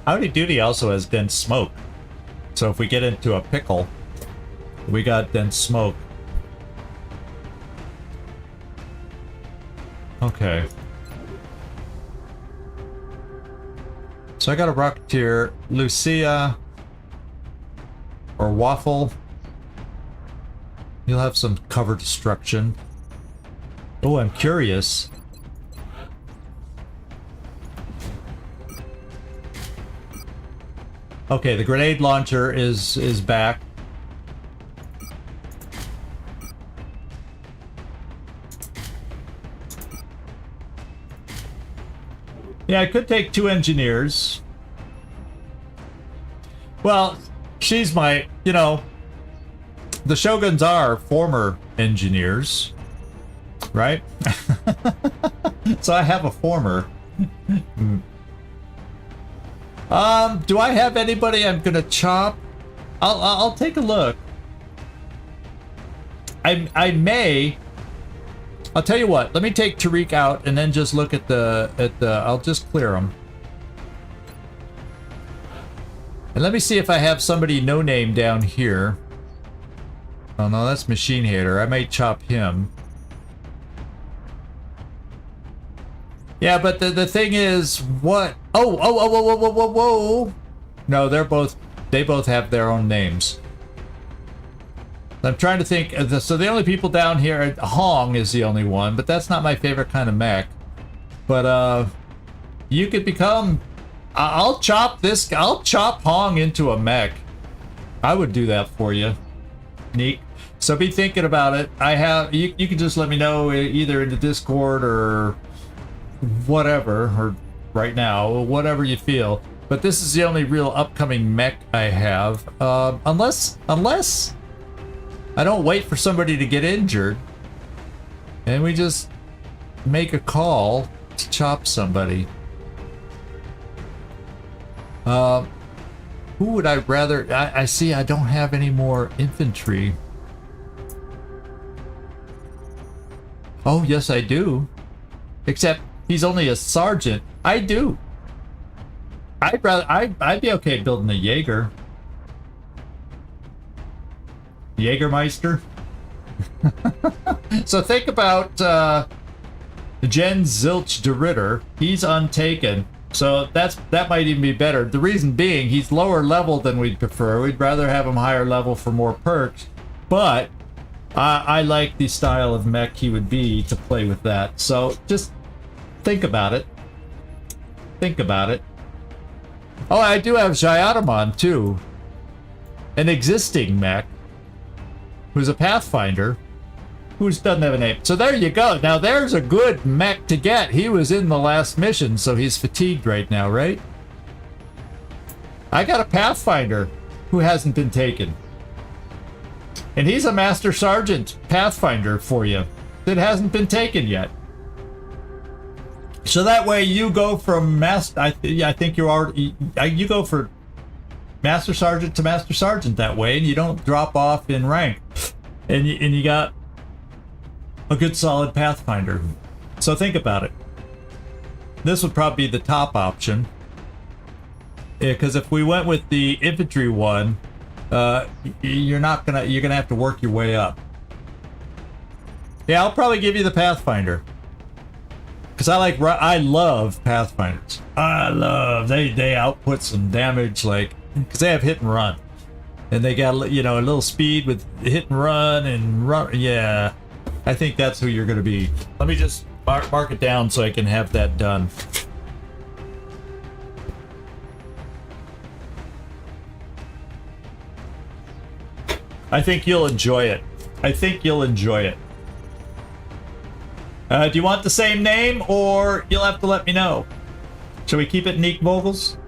Howdy Doody also has dense smoke. So if we get into a pickle, we got dense smoke. Okay. So I got a Rocketeer, Lucia, or Waffle. You'll have some cover destruction. Oh, I'm curious. Okay, the grenade launcher is back. Yeah, I could take 2 engineers. Well, she's my, you know, the Shoguns are former engineers, right? So I have a former. Do I have anybody I'm gonna chop? I'll take a look. I may. I'll tell you what. Let me take Tariq out and then just look at the I'll just clear him. And let me see if I have somebody no name down here. Oh no, that's Machine Hater. I may chop him. Yeah, but the thing is, what? Oh! No, they both have their own names. I'm trying to think. So the only people down here, Hong is the only one, but that's not my favorite kind of mech. But you could become. I'll chop Hong into a mech. I would do that for you, Neek. So be thinking about it. You can just let me know either in the Discord or whatever, or right now, whatever you feel. But this is the only real upcoming mech I have. Unless I don't wait for somebody to get injured and we just make a call to chop somebody. Who would I rather? I see I don't have any more infantry. Oh, yes, I do. Except he's only a sergeant. I do. I'd be okay building a Jaeger. Jägermeister. So think about Jen Zilch de Ritter. He's untaken. So that might even be better. The reason being, he's lower level than we'd prefer. We'd rather have him higher level for more perks. But I like the style of mech he would be to play with that. So just think about it. Think about it. Oh, I do have Jayadaman too. An existing mech. Who's a Pathfinder. Who doesn't have a name. So there you go. Now there's a good mech to get. He was in the last mission, so he's fatigued right now, right? I got a Pathfinder who hasn't been taken. And he's a Master Sergeant Pathfinder for you that hasn't been taken yet. So that way you go from I think you already, you go for Master Sergeant to Master Sergeant that way, and you don't drop off in rank. And you got a good solid Pathfinder. So think about it. This would probably be the top option. Because if we went with the infantry one, you're gonna have to work your way up. Yeah, I'll probably give you the Pathfinder. Because I love Pathfinders. They output some damage, like, because they have hit and run. And they got, you know, a little speed with hit and run. Yeah, I think that's who you're going to be. Let me just mark it down so I can have that done. I think you'll enjoy it. I think you'll enjoy it. Do you want the same name, or you'll have to let me know? Shall we keep it Neek Vogels?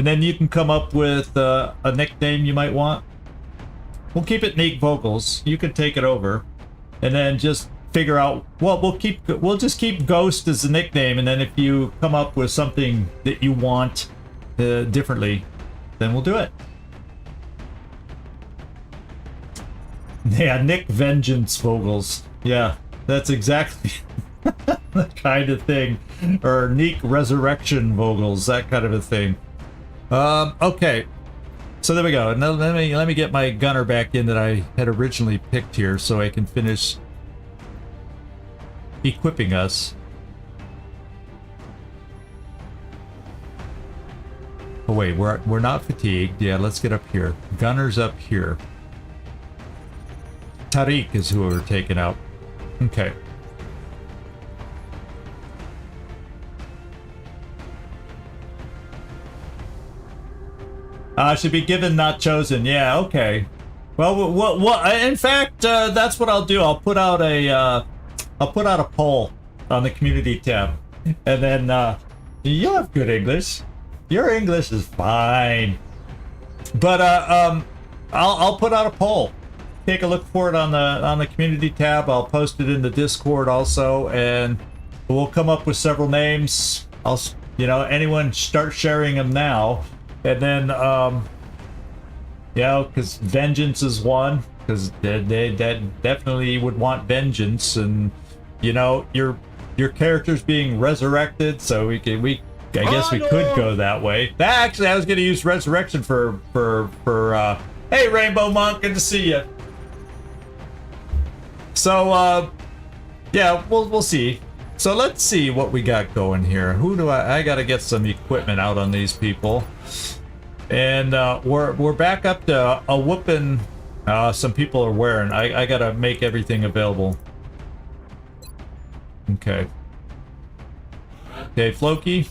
and then you can come up with a nickname you might want. We'll keep it Nick Vocals. You can take it over, and then just figure out. Well, we'll just keep Ghost as the nickname, and then if you come up with something that you want differently, then we'll do it. Yeah, Nick Vengeance Vogels. Yeah, that's exactly the kind of thing. Or Nick Resurrection Vogels, that kind of a thing. Okay. So there we go. Now let me get my gunner back in that I had originally picked here so I can finish equipping us. Oh wait, we're not fatigued. Yeah, let's get up here. Gunner's up here. Tariq is who we're taking out. Okay. Should be given, not chosen. Yeah, okay. Well, what? In fact, that's what I'll do. I'll put out a poll on the community tab, and then you'll have good English. Your English is fine. But I'll put out a poll. Take a look for it on the community tab. I'll post it in the Discord also, and we'll come up with several names. Anyone start sharing them now. And then, because vengeance is one, because they definitely would want vengeance, and your character's being resurrected, so I guess we could go that way. Actually, I was going to use resurrection for hey, Rainbow Monk, good to see you. So, yeah, we'll see. So let's see what we got going here. Who do I got to get some equipment out on these people. And we're back up to a whooping some people are wearing. I got to make everything available. Okay. Okay, Floki.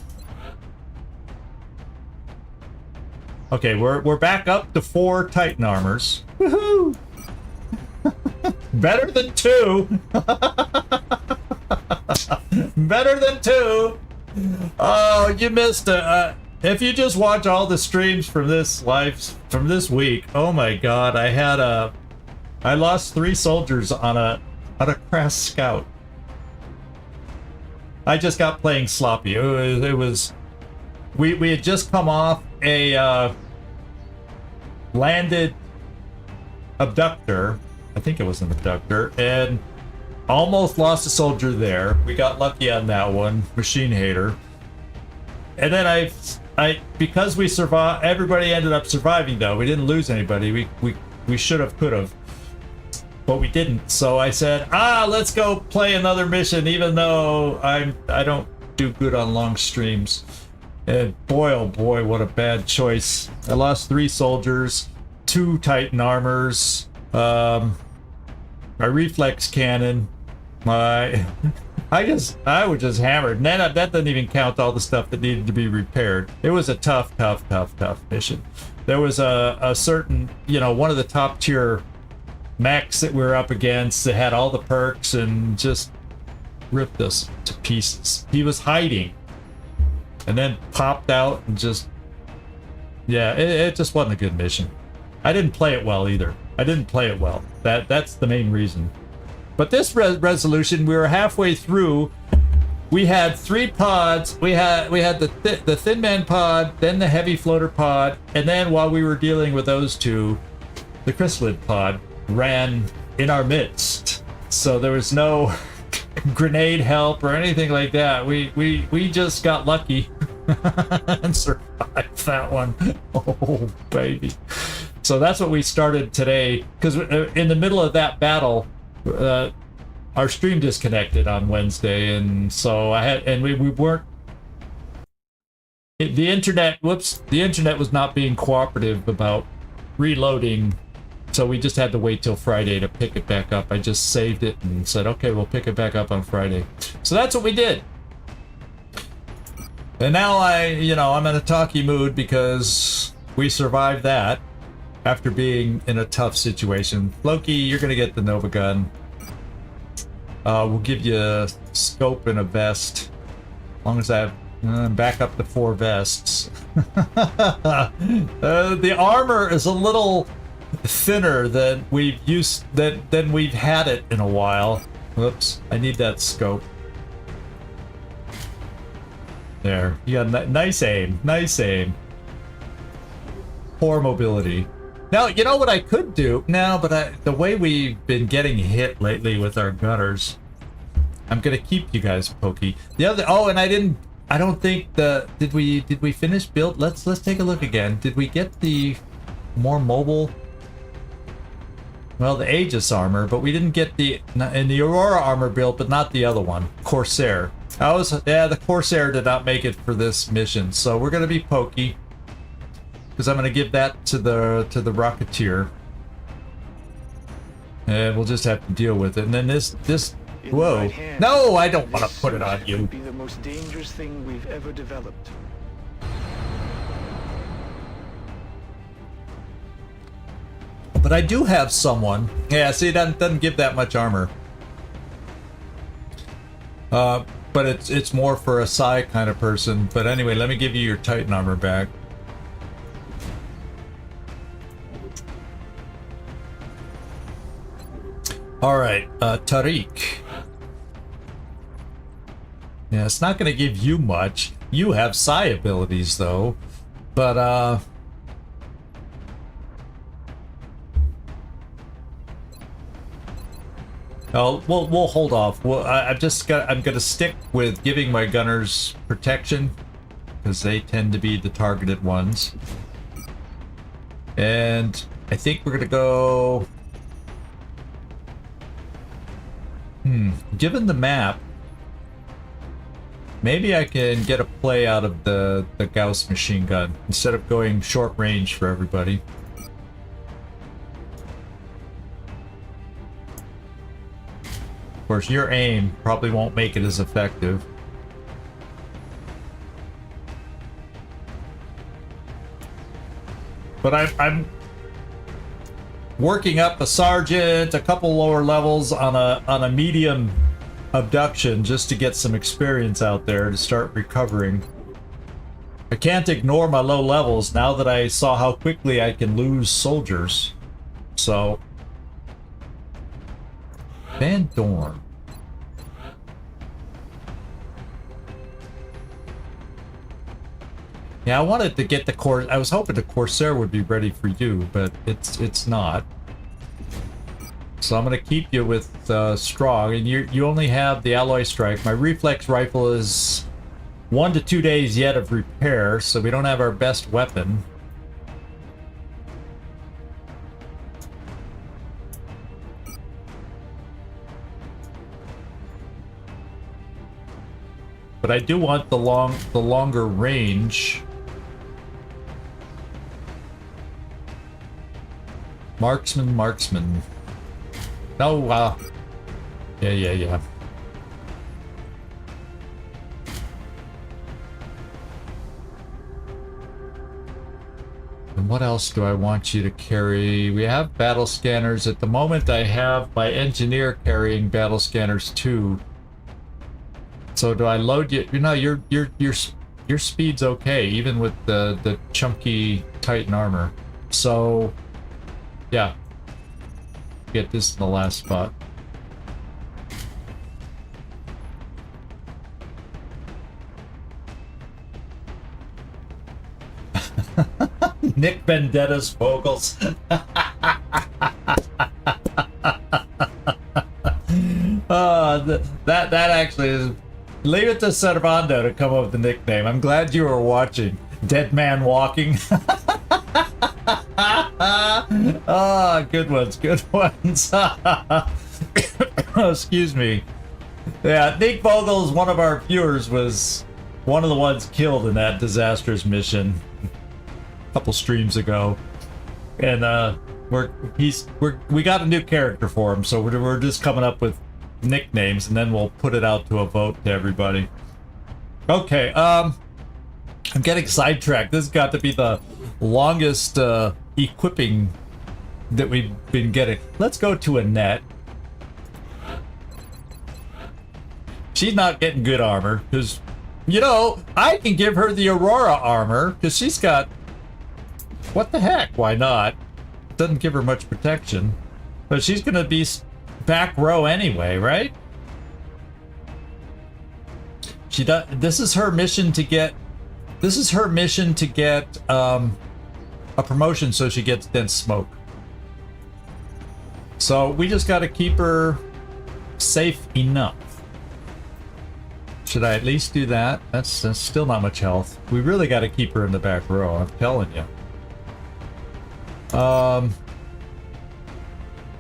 Okay, we're back up to 4 Titan armors. Woohoo! Better than 2. Better than 2. Oh, you missed it. If you just watch all the streams from this week, oh my god, I lost 3 soldiers on a crass scout. I just got playing sloppy. We had just come off a landed abductor. I think it was an abductor, and almost lost a soldier there. We got lucky on that one, machine hater. And then because we survived, everybody ended up surviving though. We didn't lose anybody. We should have, could have, but we didn't. So I said, let's go play another mission, even though I don't do good on long streams. And boy, oh boy, what a bad choice. I lost 3 soldiers, 2 Titan armors, my reflex cannon, I was just hammered. And that doesn't even count all the stuff that needed to be repaired. It was a tough mission. There was a certain, one of the top tier mechs that we were up against that had all the perks and just ripped us to pieces. He was hiding and then popped out and just, yeah, it just wasn't a good mission. I didn't play it well either. That's the main reason. But this resolution, we were halfway through. We had 3 pods. We had the Thin Man pod, then the Heavy Floater pod, and then while we were dealing with those 2, the Chrysalid pod ran in our midst. So there was no grenade help or anything like that. We just got lucky and survived that one. Oh baby. So that's what we started today, because in the middle of that battle, our stream disconnected on Wednesday, and so we weren't. The internet was not being cooperative about reloading, so we just had to wait till Friday to pick it back up. I just saved it and said, okay, we'll pick it back up on Friday. So that's what we did. And now I'm in a talky mood because we survived that. After being in a tough situation. Loki, you're gonna get the Nova gun. We'll give you a scope and a vest. As long as I have Back up to 4 vests. The armor is a little thinner than we've had it in a while. Whoops! I need that scope. There, you got nice aim. Nice aim. Poor mobility. Now, you know what I could do? No, but the way we've been getting hit lately with our gunners, I'm gonna keep you guys pokey. The other, oh, and I don't think did we finish build? Let's take a look again. Did we get the more mobile? Well, the Aegis armor, but we didn't get the Aurora armor built, but not the other one, Corsair. The Corsair did not make it for this mission, so we're gonna be pokey. Because I'm going to give that to the Rocketeer, and we'll just have to deal with it. And then this whoa, no, I don't want to put it on you. Be the most dangerous thing we've ever developed. But I do have someone. Yeah, see, it doesn't give that much armor. But it's more for a psi kind of person. But anyway, let me give you your Titan armor back. Alright, Tariq. Yeah, it's not going to give you much. You have psi abilities, though. But, oh, we'll hold off. Well, I'm going to stick with giving my gunners protection, because they tend to be the targeted ones. And I think we're going to go... Given the map, maybe I can get a play out of the Gauss machine gun instead of going short range for everybody. Of course, your aim probably won't make it as effective. But I'm working up a sergeant, a couple lower levels on a medium abduction just to get some experience out there to start recovering. I can't ignore my low levels now that I saw how quickly I can lose soldiers. So, Van Dorn. Yeah, I wanted to get the Corsair. I was hoping the Corsair would be ready for you, but it's not. So I'm gonna keep you with strong, and you only have the alloy strike. My reflex rifle is 1 to 2 days yet of repair, so we don't have our best weapon. But I do want the longer range. Marksman. No, yeah. And what else do I want you to carry? We have battle scanners. At the moment, I have my engineer carrying battle scanners too. So do I load you? You know, your speed's okay, even with the chunky Titan armor. So, yeah. Get this in the last spot. Nick Vendetta's Vogels. That actually is. Leave it to Servando to come up with the nickname. I'm glad you were watching. Dead Man Walking. Ah, good ones. Excuse me. Yeah, Nick Vogel is one of our viewers, was one of the ones killed in that disastrous mission a couple streams ago. And we got a new character for him, so we're just coming up with nicknames, and then we'll put it out to a vote to everybody. Okay, I'm getting sidetracked. This has got to be the longest equipping that we've been getting. Let's go to Annette. She's not getting good armor because You know, I can give her the Aurora armor because she's got. What the heck? Why not? Doesn't give her much protection, but she's gonna be back row anyway, right? She does. This is her mission to get. This is her mission to get a promotion, so she gets dense smoke. So we just got to keep her safe enough. Should I at least do that? That's still not much health. We really got to keep her in the back row, I'm telling you. I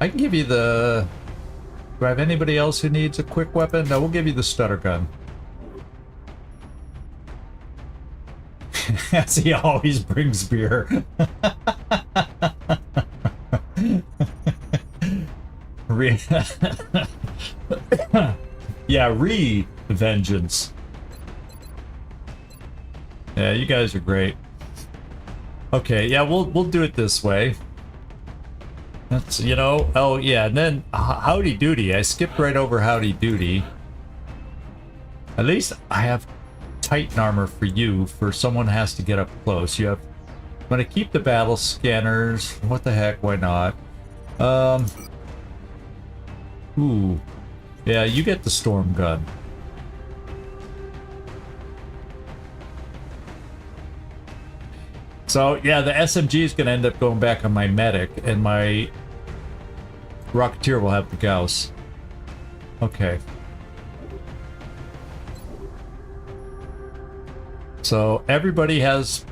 can give you the... Do I have anybody else who needs a quick weapon? No, we'll give you the stutter gun. As he always brings beer. Yeah, vengeance. Yeah, you guys are great. Okay, yeah, we'll do it this way. That's, you know, oh yeah, and then Howdy Doody. I skipped right over Howdy Doody. At least I have Titan armor for you, for someone has to get up close. You have... I'm gonna keep the battle scanners. What the heck, why not? Ooh. Yeah, you get the storm gun. So, yeah, the SMG is gonna end up going back on my medic, and my Rocketeer will have the Gauss. Okay. So everybody has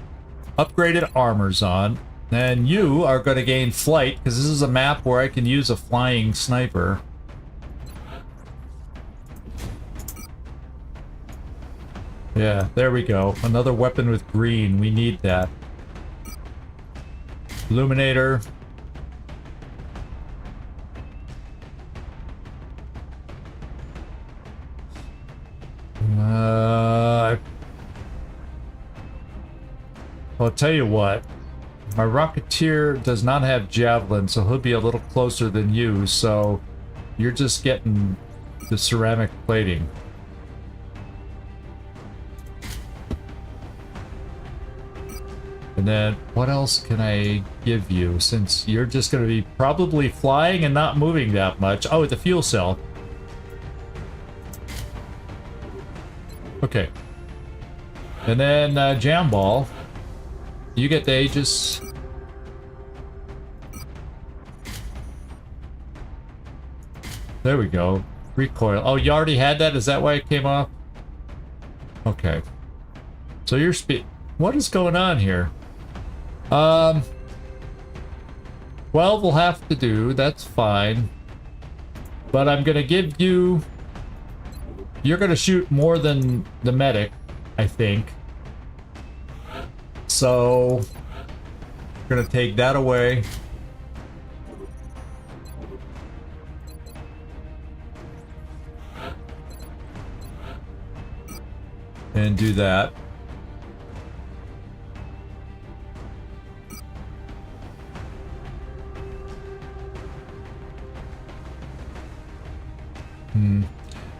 upgraded armors on, and you are going to gain flight because this is a map where I can use a flying sniper. Yeah, there we go. Another weapon with green. We need that. Illuminator. I'll tell you what, my Rocketeer does not have Javelin, so he'll be a little closer than you, so you're just getting the ceramic plating. And then, what else can I give you, since you're just going to be probably flying and not moving that much? Oh, the fuel cell. Okay. And then, Jam Ball. You get the Aegis. There we go. Recoil. Oh, you already had that? Is that why it came off? Okay. So your speed... What is going on here? 12 will have to do. That's fine. But I'm gonna give you... You're gonna shoot more than the medic, I think. So, we're gonna take that away. And do that.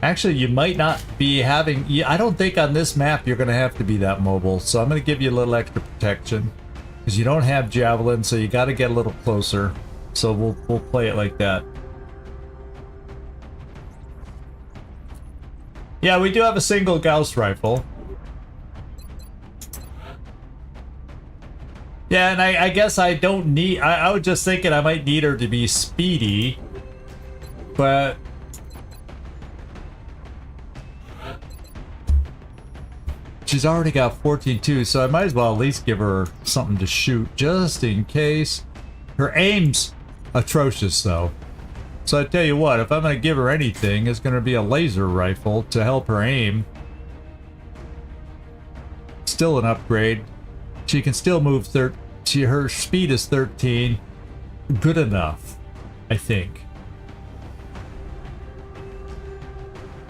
Actually, you might not be having... I don't think on this map you're going to have to be that mobile, so I'm going to give you a little extra protection. Because you don't have Javelin, so you got to get a little closer. So we'll play it like that. Yeah, we do have a single Gauss rifle. Yeah, and I guess I don't need... I was just thinking I might need her to be speedy. But... She's already got 14 too, so I might as well at least give her something to shoot, just in case. Her aim's atrocious, though. So I tell you what, if I'm going to give her anything, it's going to be a laser rifle to help her aim. Still an upgrade. She can still move her speed is 13. Good enough, I think.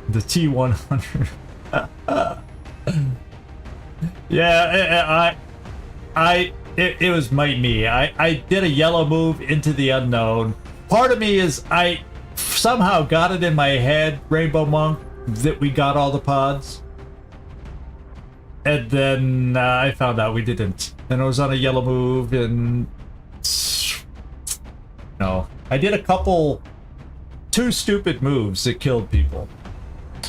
The T100. Yeah, it was me. I did a yellow move into the unknown. Part of me is I somehow got it in my head, Rainbow Monk, that we got all the pods. And then I found out we didn't. And it was on a yellow move, and no, I did two stupid moves that killed people.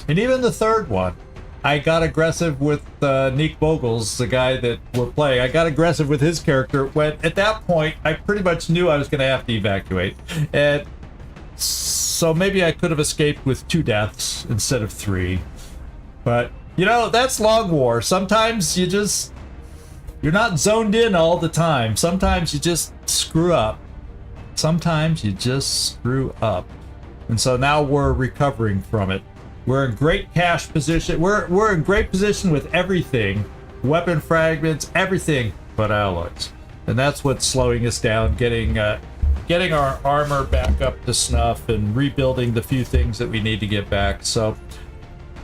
And even the third one, I got aggressive with Nick Bogles, the guy that we're playing. I got aggressive with his character when, at that point, I pretty much knew I was going to have to evacuate. And so maybe I could have escaped with 2 deaths instead of 3. But, you know, that's Long War. Sometimes you're not zoned in all the time. Sometimes you just screw up. Sometimes you just screw up. And so now we're recovering from it. We're in great cash position. We're in great position with everything. Weapon fragments, everything but alloys. And that's what's slowing us down, getting our armor back up to snuff and rebuilding the few things that we need to get back. So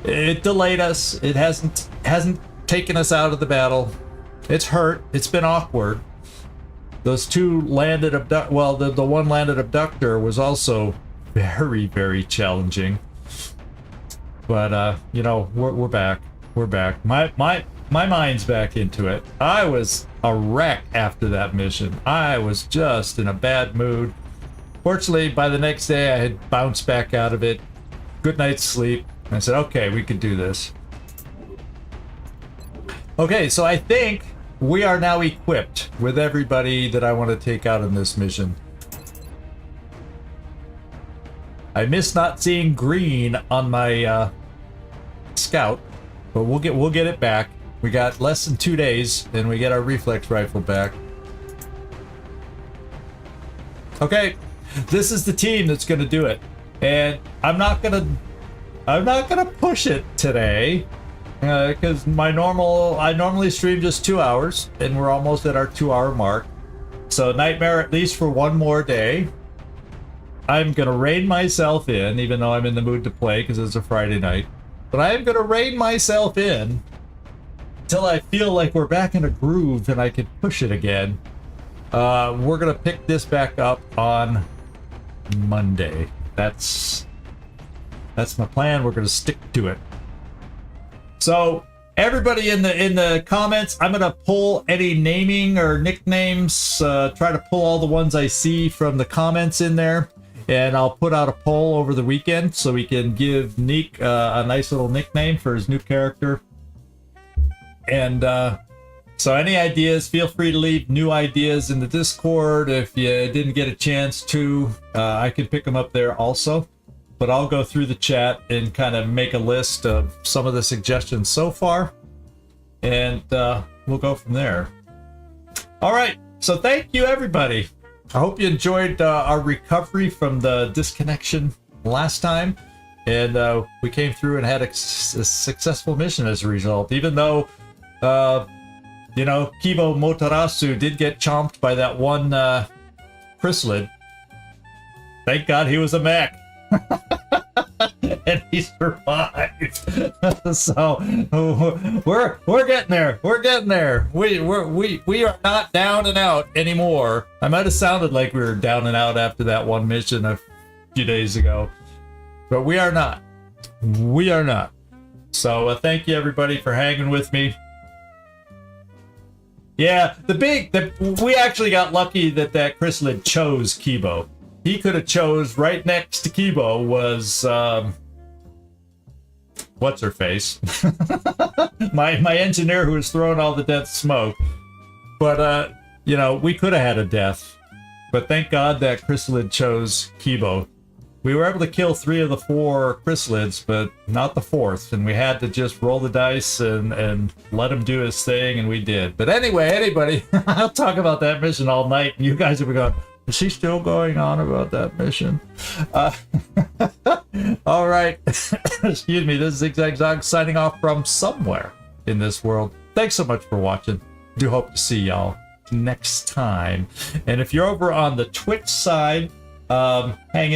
it delayed us. It hasn't taken us out of the battle. It's hurt. It's been awkward. Those 2 landed the one landed Abductor was also very, very challenging. But you know, we're back. We're back. My mind's back into it. I was a wreck after that mission. I was just in a bad mood. Fortunately, by the next day, I had bounced back out of it. Good night's sleep. I said, okay, we could do this. Okay, so I think we are now equipped with everybody that I want to take out in this mission. I miss not seeing green on my scout, but we'll get it back. We got less than 2 days, and we get our reflex rifle back. Okay, this is the team that's gonna do it, and I'm not gonna push it today because I normally stream just 2 hours, and we're almost at our 2-hour mark. So Nightmare at least for 1 more day. I'm gonna rein myself in, even though I'm in the mood to play because it's a Friday night. But I am gonna rein myself in until I feel like we're back in a groove and I can push it again. We're gonna pick this back up on Monday. That's my plan. We're gonna stick to it. So everybody in the comments, I'm gonna pull any naming or nicknames. Try to pull all the ones I see from the comments in there. And I'll put out a poll over the weekend so we can give Neek a nice little nickname for his new character. And so any ideas, feel free to leave new ideas in the Discord. If you didn't get a chance to, I can pick them up there also. But I'll go through the chat and kind of make a list of some of the suggestions so far. And we'll go from there. All right, so thank you everybody. I hope you enjoyed our recovery from the disconnection last time, and we came through and had a successful mission as a result, even though you know, Kibo Motarasu did get chomped by that one chrysalid. Thank God he was a mech. And he survived. So we're getting there. We're getting there. We are not down and out anymore. I might have sounded like we were down and out after that one mission a few days ago, but we are not. We are not. So thank you everybody for hanging with me. Yeah, we actually got lucky that chrysalid chose Kibo. He could have chose right next to Kibo was what's her face? my engineer who was throwing all the death smoke. But you know, we could have had a death. But thank God that chrysalid chose Kibo. We were able to kill 3 of the 4 chrysalids, but not the 4th, and we had to just roll the dice and let him do his thing, and we did. But anyway, anybody, I'll talk about that mission all night, and you guys will be going, is she still going on about that mission? All right. Excuse me, this is Zigzag signing off from somewhere in this world. Thanks so much for watching. Do hope to see y'all next time. And if you're over on the Twitch side, hang in